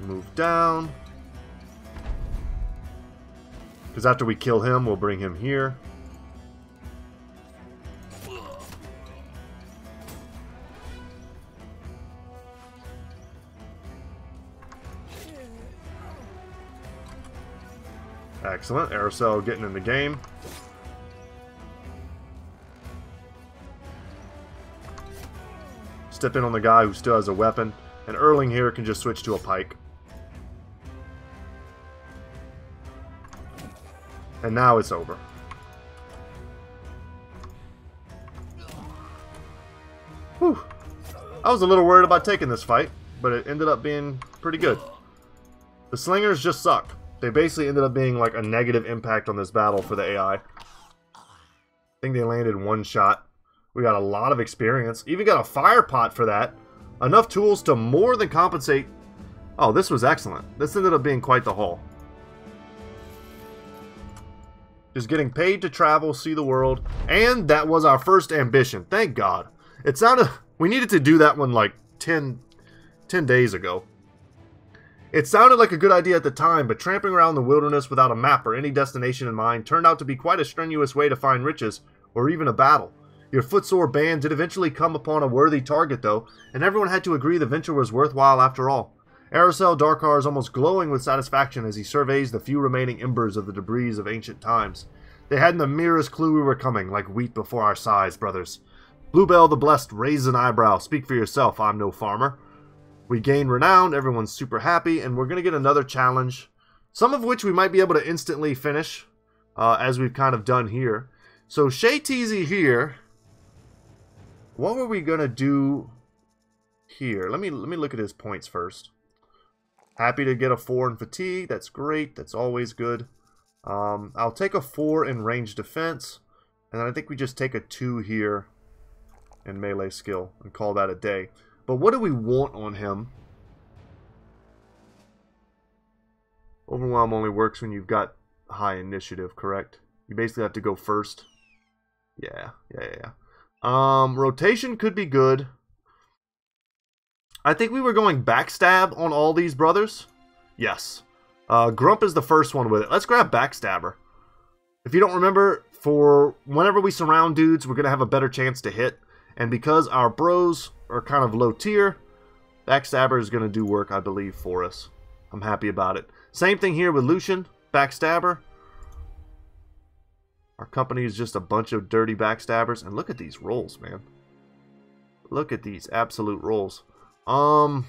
Move down. Because after we kill him, we'll bring him here. Excellent. Aerosol getting in the game. Step in on the guy who still has a weapon. And Erling here can just switch to a pike. And now it's over. Whew. I was a little worried about taking this fight, but it ended up being pretty good. The slingers just suck. They basically ended up being like a negative impact on this battle for the AI. I think they landed 1 shot. We got a lot of experience. Even got a fire pot for that. Enough tools to more than compensate. Oh, this was excellent. This ended up being quite the haul. Just getting paid to travel, see the world. And that was our first ambition. Thank God. It sounded... We needed to do that one like 10 days ago. It sounded like a good idea at the time, but tramping around the wilderness without a map or any destination in mind turned out to be quite a strenuous way to find riches, or even a battle. Your footsore band did eventually come upon a worthy target though, and everyone had to agree the venture was worthwhile after all. Aerosol Darkar is almost glowing with satisfaction as he surveys the few remaining embers of the debris of ancient times. They hadn't the merest clue we were coming, like wheat before our sighs, brothers. Bluebell the Blessed raises an eyebrow. Speak for yourself, I'm no farmer. We gain renown, everyone's super happy, and we're going to get another challenge. Some of which we might be able to instantly finish, as we've kind of done here. So Shayteezy here. What were we going to do here? Let me look at his points first. Happy to get a 4 in fatigue. That's great. That's always good. I'll take a 4 in range defense. And then I think we just take a 2 here in melee skill and call that a day. But what do we want on him? Overwhelm only works when you've got high initiative, correct? You basically have to go first. Yeah. Rotation could be good. I think we were going backstab on all these brothers. Yes. Grump is the first one with it. Let's grab Backstabber. If you don't remember, for whenever we surround dudes, we're going to have a better chance to hit. And because our bros are kind of low tier, Backstabber is going to do work, I believe, for us. I'm happy about it. Same thing here with Lucian, Backstabber. Our company is just a bunch of dirty backstabbers. And look at these rolls, man. Look at these absolute rolls. I'd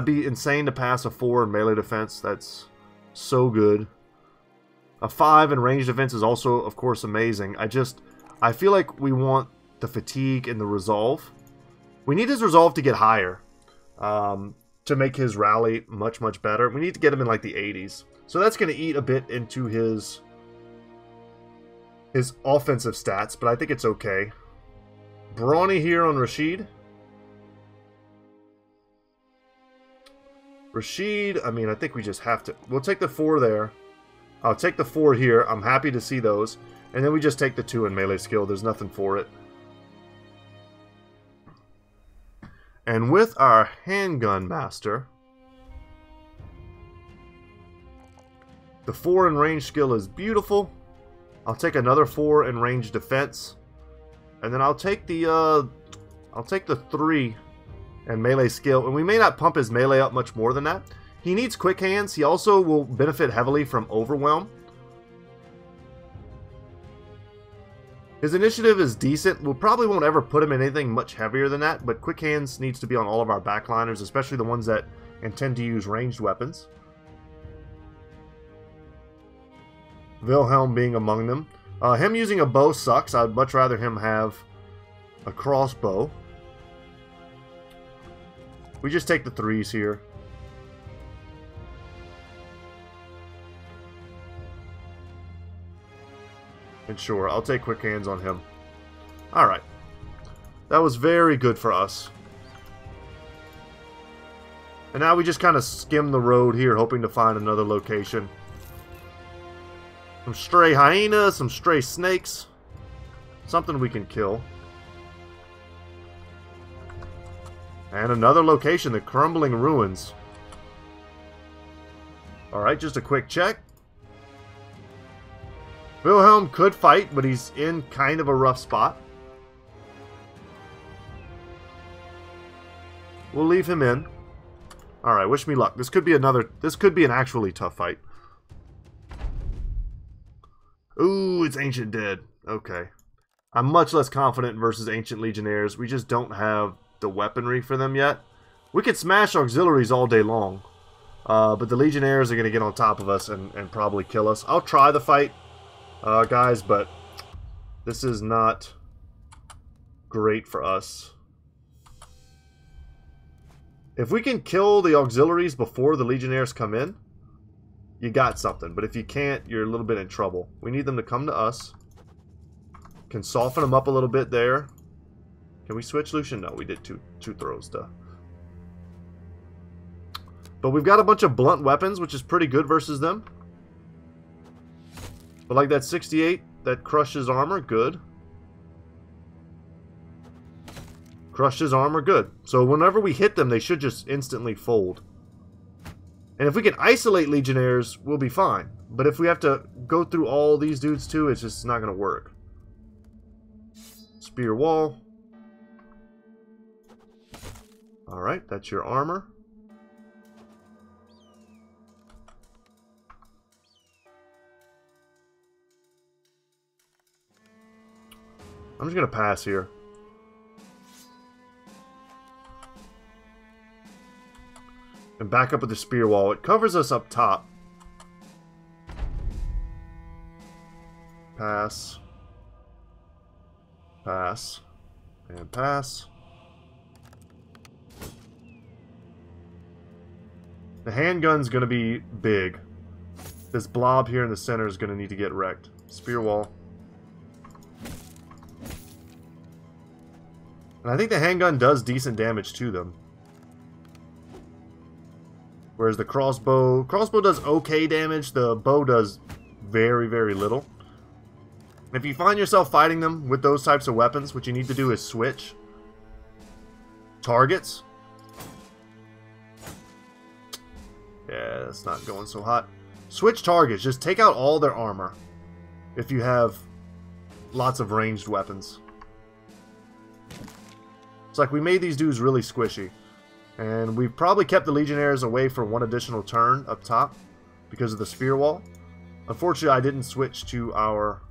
be insane to pass a 4 in melee defense. That's so good. A 5 in range defense is also, of course, amazing. I feel like we want the fatigue and the resolve. We need his resolve to get higher. To make his rally much, much better. We need to get him in like the 80s. So that's going to eat a bit into his his offensive stats, but I think it's okay. Brawny here on Rashid. Rashid, I mean, I think we just have to... We'll take the 4 there. I'll take the 4 here. I'm happy to see those. And then we just take the 2 in melee skill. There's nothing for it. And with our handgun master, the 4 in range skill is beautiful. I'll take another 4 in range defense. And then I'll take the 3 and melee skill, and we may not pump his melee up much more than that. He needs quick hands. He also will benefit heavily from overwhelm. His initiative is decent. We probably won't ever put him in anything much heavier than that, but quick hands needs to be on all of our backliners, especially the ones that intend to use ranged weapons. Wilhelm being among them. Him using a bow sucks. I'd much rather him have a crossbow. We just take the 3s here. And sure, I'll take quick hands on him. Alright. That was very good for us. And now we just kind of skim the road here, hoping to find another location. Some stray hyenas, some stray snakes. Something we can kill. And another location, the crumbling ruins. Alright, just a quick check. Wilhelm could fight, but he's in kind of a rough spot. We'll leave him in. Alright, wish me luck. This could be an actually tough fight. Ooh, it's Ancient Dead. Okay. I'm much less confident versus Ancient Legionnaires. We just don't have the weaponry for them yet. We could smash auxiliaries all day long. But the Legionnaires are going to get on top of us and probably kill us. I'll try the fight, guys, but this is not great for us. If we can kill the auxiliaries before the Legionnaires come in, you got something. But if you can't, you're a little bit in trouble. We need them to come to us. Can soften them up a little bit there. Can we switch Lucian? No, we did two throws, duh. But we've got a bunch of blunt weapons, which is pretty good versus them. But like that 68, that crushes armor, good. Crushes armor, good. So whenever we hit them, they should just instantly fold. And if we can isolate Legionnaires, we'll be fine. But if we have to go through all these dudes too, it's just not going to work. Spear wall. Alright, that's your armor. I'm just going to pass here. And back up with the spear wall. It covers us up top. Pass. Pass. And pass. The handgun's going to be big. This blob here in the center is going to need to get wrecked. Spear wall. And I think the handgun does decent damage to them. Whereas the crossbow does okay damage. The bow does very, very little. If you find yourself fighting them with those types of weapons, what you need to do is switch targets. Yeah, that's not going so hot. Switch targets. Just take out all their armor if you have lots of ranged weapons. It's like we made these dudes really squishy. And we've probably kept the Legionnaires away for one additional turn up top because of the spear wall. Unfortunately, I didn't switch to our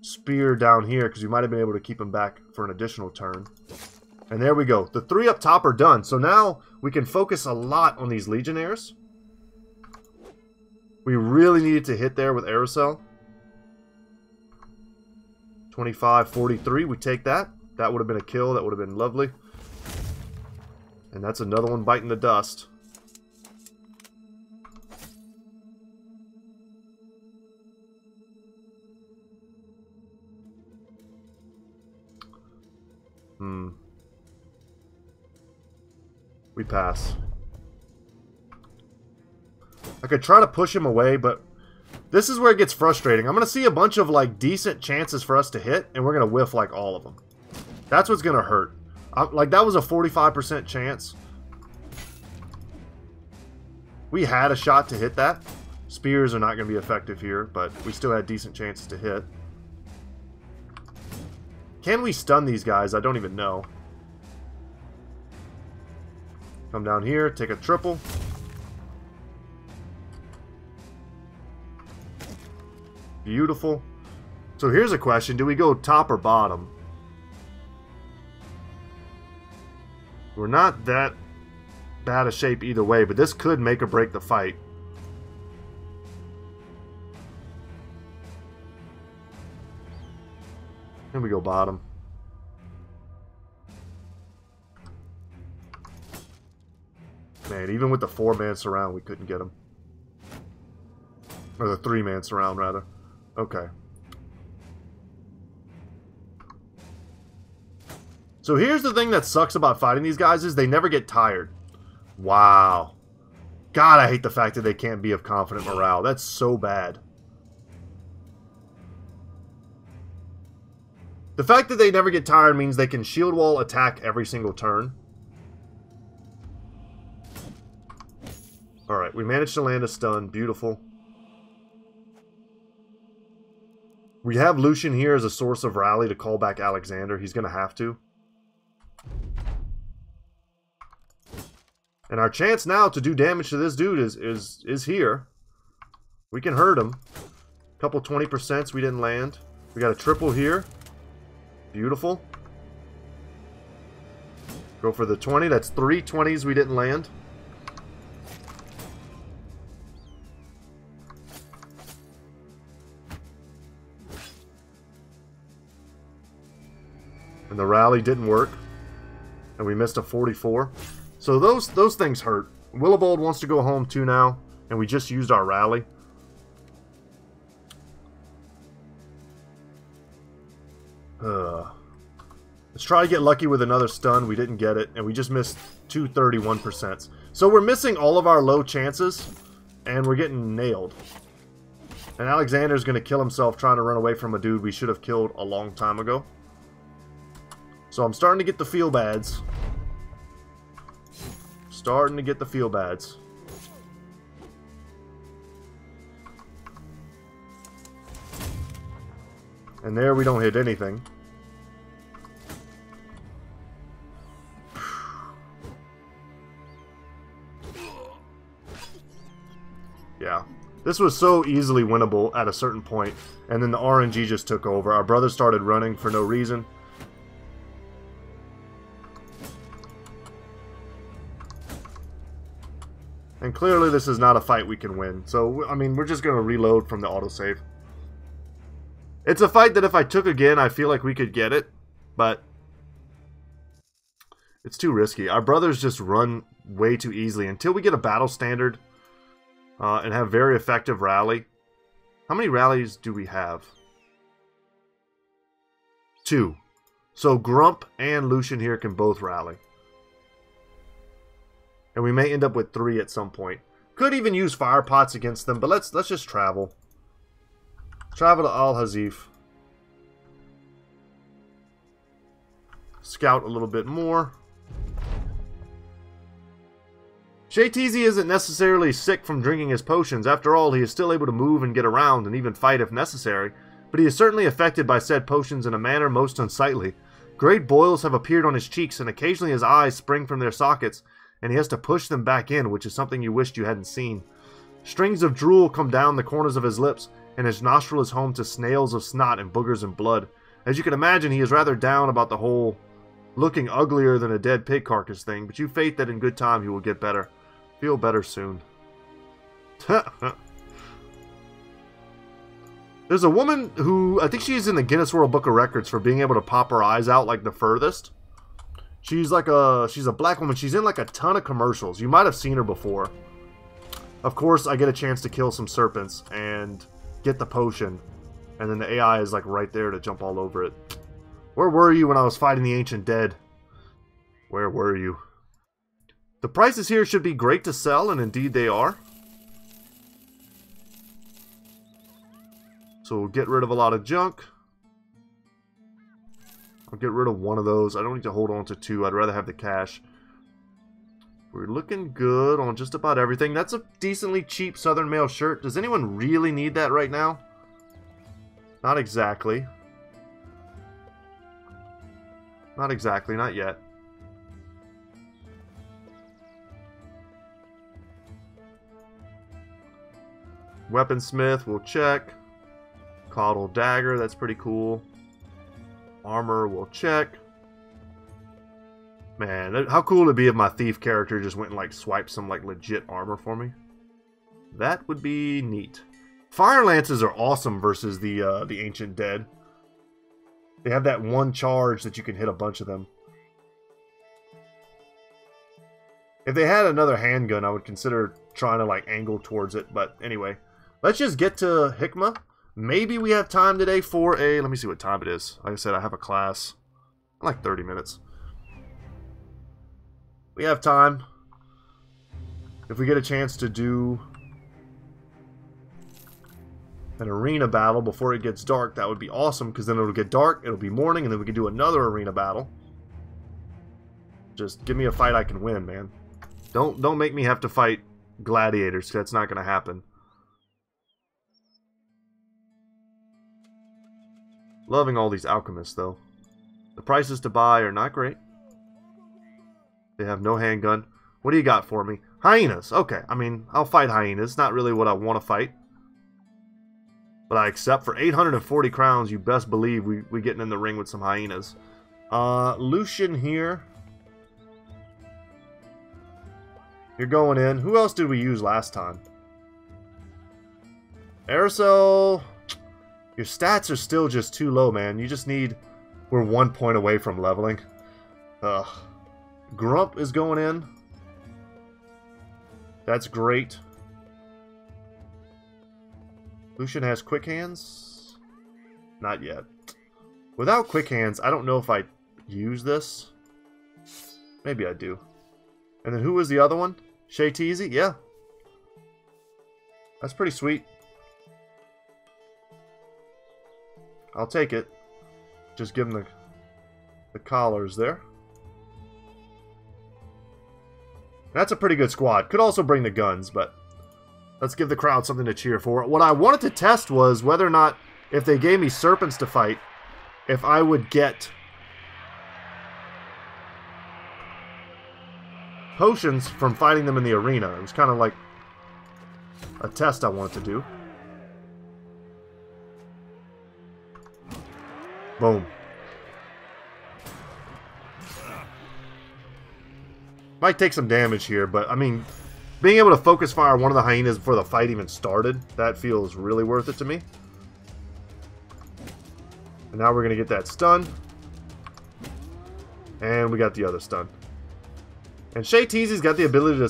spear down here because we might have been able to keep them back for an additional turn. And there we go. The 3 up top are done. So now we can focus a lot on these Legionnaires. We really needed to hit there with Aerosol. 25-43, we take that. That would have been a kill. That would have been lovely. And that's another one biting the dust. We pass. I could try to push him away, but this is where it gets frustrating. I'm going to see a bunch of, like, decent chances for us to hit, and we're going to whiff, like, all of them. That's what's going to hurt. Like, that was a 45% chance. We had a shot to hit that. Spears are not going to be effective here, but we still had decent chances to hit. Can we stun these guys? I don't even know. Come down here, take a triple. Beautiful. So here's a question. Do we go top or bottom? We're not that bad a shape either way, but this could make or break the fight. And we go bottom. Man, even with the 4-man surround, we couldn't get him. Or the 3-man surround, rather. Okay. So here's the thing that sucks about fighting these guys is they never get tired. Wow. God, I hate the fact that they can't be of confident morale. That's so bad. The fact that they never get tired means they can shield wall attack every single turn. Alright, we managed to land a stun. Beautiful. We have Lucian here as a source of rally to call back Alexander. He's going to have to. And our chance now to do damage to this dude is here. We can hurt him. Couple 20% we didn't land. We got a triple here. Beautiful. Go for the 20. That's 3 20s we didn't land. And the rally didn't work. And we missed a 44. So those things hurt. Willibald wants to go home too now. And we just used our rally. Let's try to get lucky with another stun. We didn't get it. And we just missed 2 31%. So we're missing all of our low chances. And we're getting nailed. And Alexander's going to kill himself trying to run away from a dude we should have killed a long time ago. So I'm starting to get the feel-bads. Starting to get the feel-bads. And there we don't hit anything. Yeah. This was so easily winnable at a certain point, and then the RNG just took over. Our brother started running for no reason. And clearly this is not a fight we can win. So, I mean, we're just going to reload from the autosave. It's a fight that if I took again, I feel like we could get it. But it's too risky. Our brothers just run way too easily. Until we get a battle standard and have very effective rally. How many rallies do we have? 2. So Grump and Lucian here can both rally. And we may end up with 3 at some point. Could even use fire pots against them, but let's just travel. Travel to Al-Hazif. Scout a little bit more. Shaytizi isn't necessarily sick from drinking his potions. After all, he is still able to move and get around and even fight if necessary. But he is certainly affected by said potions in a manner most unsightly. Great boils have appeared on his cheeks, and occasionally his eyes spring from their sockets, and he has to push them back in, which is something you wished you hadn't seen. Strings of drool come down the corners of his lips, and his nostril is home to snails of snot and boogers and blood. As you can imagine, he is rather down about the whole looking uglier than a dead pig carcass thing, but you faith that in good time he will get better. Feel better soon. There's a woman who, I think she's in the Guinness World Book of Records for being able to pop her eyes out like the furthest. She's a black woman. She's in like a ton of commercials. You might have seen her before. Of course, I get a chance to kill some serpents and get the potion. And then the AI is like right there to jump all over it. Where were you when I was fighting the Ancient Dead? Where were you? The prices here should be great to sell, and indeed they are. So we'll get rid of a lot of junk. I'll get rid of one of those. I don't need to hold on to two. I'd rather have the cash. We're looking good on just about everything. That's a decently cheap Southern Mail shirt. Does anyone really need that right now? Not exactly. Not exactly. Not yet. Weaponsmith, we'll check. Caudal Dagger, that's pretty cool. Armor, we'll check. Man, how cool would it be if my thief character just went and like swiped some like legit armor for me? That would be neat. Fire lances are awesome versus the Ancient Dead. They have that one charge that you can hit a bunch of them. If they had another handgun, I would consider trying to like angle towards it. But anyway, let's just get to Hikmah. Maybe we have time today for a... Let me see what time it is. Like I said, I have a class. Like 30 minutes. We have time. If we get a chance to do an arena battle before it gets dark, that would be awesome, because then it'll get dark, it'll be morning, and then we can do another arena battle. Just give me a fight I can win, man. Don't make me have to fight gladiators, because that's not going to happen. Loving all these alchemists, though. The prices to buy are not great. They have no handgun. What do you got for me? Hyenas. Okay, I mean, I'll fight hyenas. Not really what I want to fight. But I accept. For 840 crowns, you best believe we getting in the ring with some hyenas. Lucian here. You're going in. Who else did we use last time? Aerosol. Your stats are still just too low, man. You just need... We're 1 point away from leveling. Ugh. Grump is going in. That's great. Lucian has quick hands? Not yet. Without quick hands, I don't know if I use this. Maybe I do. And then who was the other one? Shay Teasy? Yeah. That's pretty sweet. I'll take it. Just give him the collars there. That's a pretty good squad. Could also bring the guns, but let's give the crowd something to cheer for. What I wanted to test was whether or not, if they gave me serpents to fight, if I would get potions from fighting them in the arena. It was kind of like a test I wanted to do. Boom. Might take some damage here, but I mean, being able to focus fire one of the hyenas before the fight even started, that feels really worth it to me. And now we're going to get that stun. And we got the other stun. And Shay Teasy's got the ability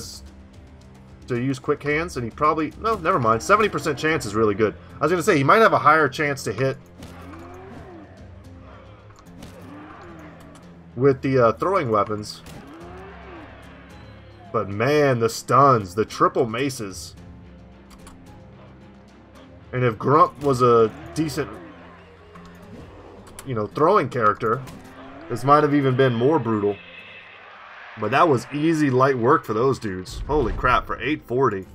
to use quick hands, and he probably... No, never mind. 70% chance is really good. I was going to say, he might have a higher chance to hit with the throwing weapons. But man, the stuns, the triple maces. And if Grump was a decent, you know, throwing character, this might have even been more brutal. But that was easy, light work for those dudes. Holy crap, for 840.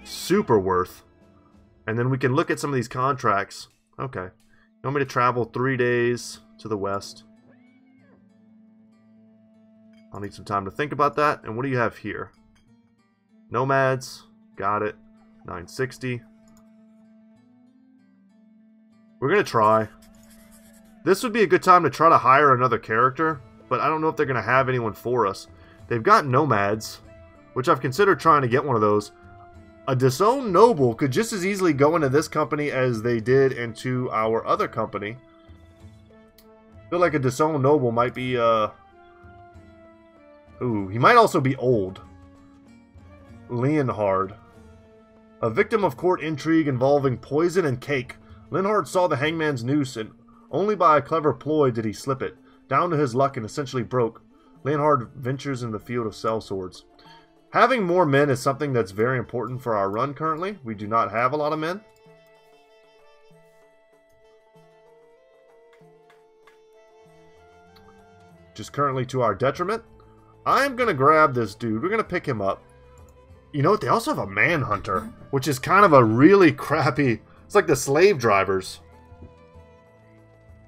Super worth. And then we can look at some of these contracts. Okay. You want me to travel 3 days to the west? I'll need some time to think about that. And what do you have here? Nomads. Got it. 960. We're going to try. This would be a good time to try to hire another character, but I don't know if they're going to have anyone for us. They've got Nomads, which I've considered trying to get one of those. A Disowned Noble could just as easily go into this company as they did into our other company. I feel like a Disowned Noble might be... Ooh, he might also be old. Leonhard. A victim of court intrigue involving poison and cake. Leonhard saw the hangman's noose and Only by a clever ploy did he slip it. Down to his luck and essentially broke. Leonhard ventures in the field of sellswords. Having more men is something that's very important for our run currently. We do not have a lot of men. Just currently to our detriment. I'm going to grab this dude. We're going to pick him up. You know what? They also have a manhunter, which is kind of a really crappy... It's like the slave drivers.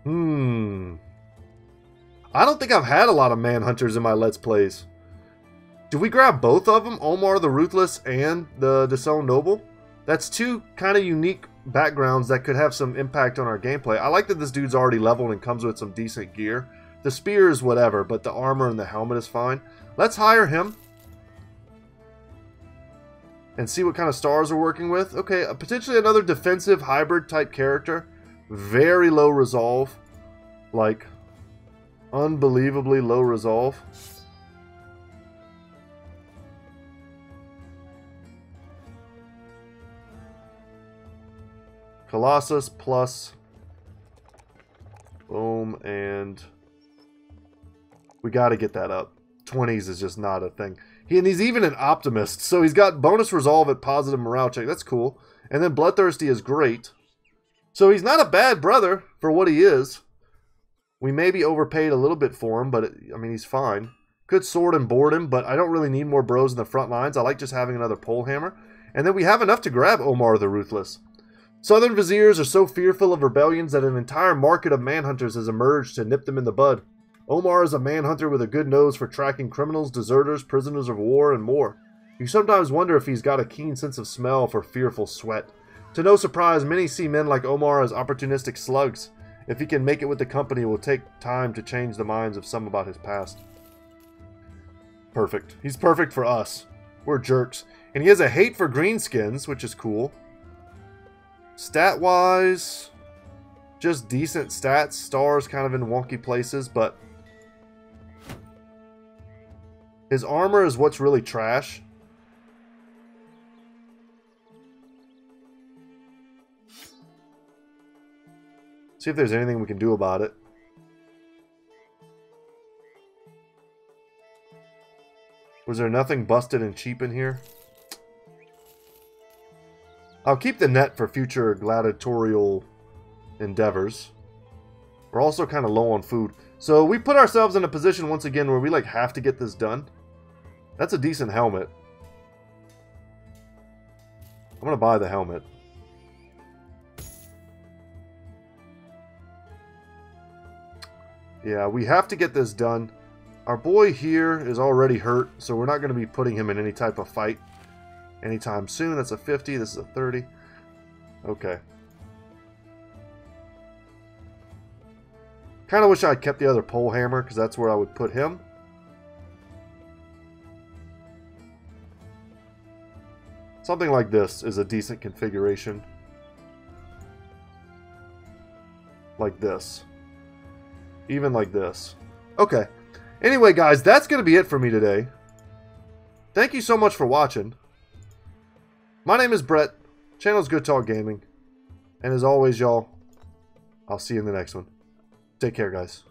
I don't think I've had a lot of manhunters in my Let's Plays. Do we grab both of them? Omar the Ruthless and the Disowned Noble? That's two kind of unique backgrounds that could have some impact on our gameplay. I like that this dude's already leveled and comes with some decent gear. The spear is whatever, but the armor and the helmet is fine. Let's hire him. And see what kind of stars we're working with. Okay, potentially another defensive hybrid type character. Very low resolve. Like, unbelievably low resolve. Colossus plus... Boom, and... We gotta get that up. 20s is just not a thing. And he's even an optimist, so he's got bonus resolve at positive morale check. That's cool. And then Bloodthirsty is great. So he's not a bad brother for what he is. We maybe overpaid a little bit for him, but I mean, he's fine. Could sword and board him, but I don't really need more bros in the front lines. I like just having another pole hammer. And then we have enough to grab Omar the Ruthless. Southern Viziers are so fearful of rebellions that an entire market of manhunters has emerged to nip them in the bud. Omar is a manhunter with a good nose for tracking criminals, deserters, prisoners of war, and more. You sometimes wonder if he's got a keen sense of smell for fearful sweat. To no surprise, many see men like Omar as opportunistic slugs. If he can make it with the company, it will take time to change the minds of some about his past. Perfect. He's perfect for us. We're jerks. And he has a hate for greenskins, which is cool. Stat-wise, just decent stats. Stars kind of in wonky places, but... His armor is what's really trash. See if there's anything we can do about it. Was there nothing busted and cheap in here? I'll keep the net for future gladiatorial endeavors. We're also kind of low on food. So we put ourselves in a position once again where we like have to get this done. That's a decent helmet. I'm going to buy the helmet. Yeah, we have to get this done. Our boy here is already hurt, so we're not going to be putting him in any type of fight anytime soon. That's a 50. This is a 30. Okay. Kind of wish I had kept the other pole hammer, because that's where I would put him. Something like this is a decent configuration. Like this. Even like this. Okay. Anyway, guys, that's going to be it for me today. Thank you so much for watching. My name is Brett. Channel's Good Talk Gaming. And as always, y'all, I'll see you in the next one. Take care, guys.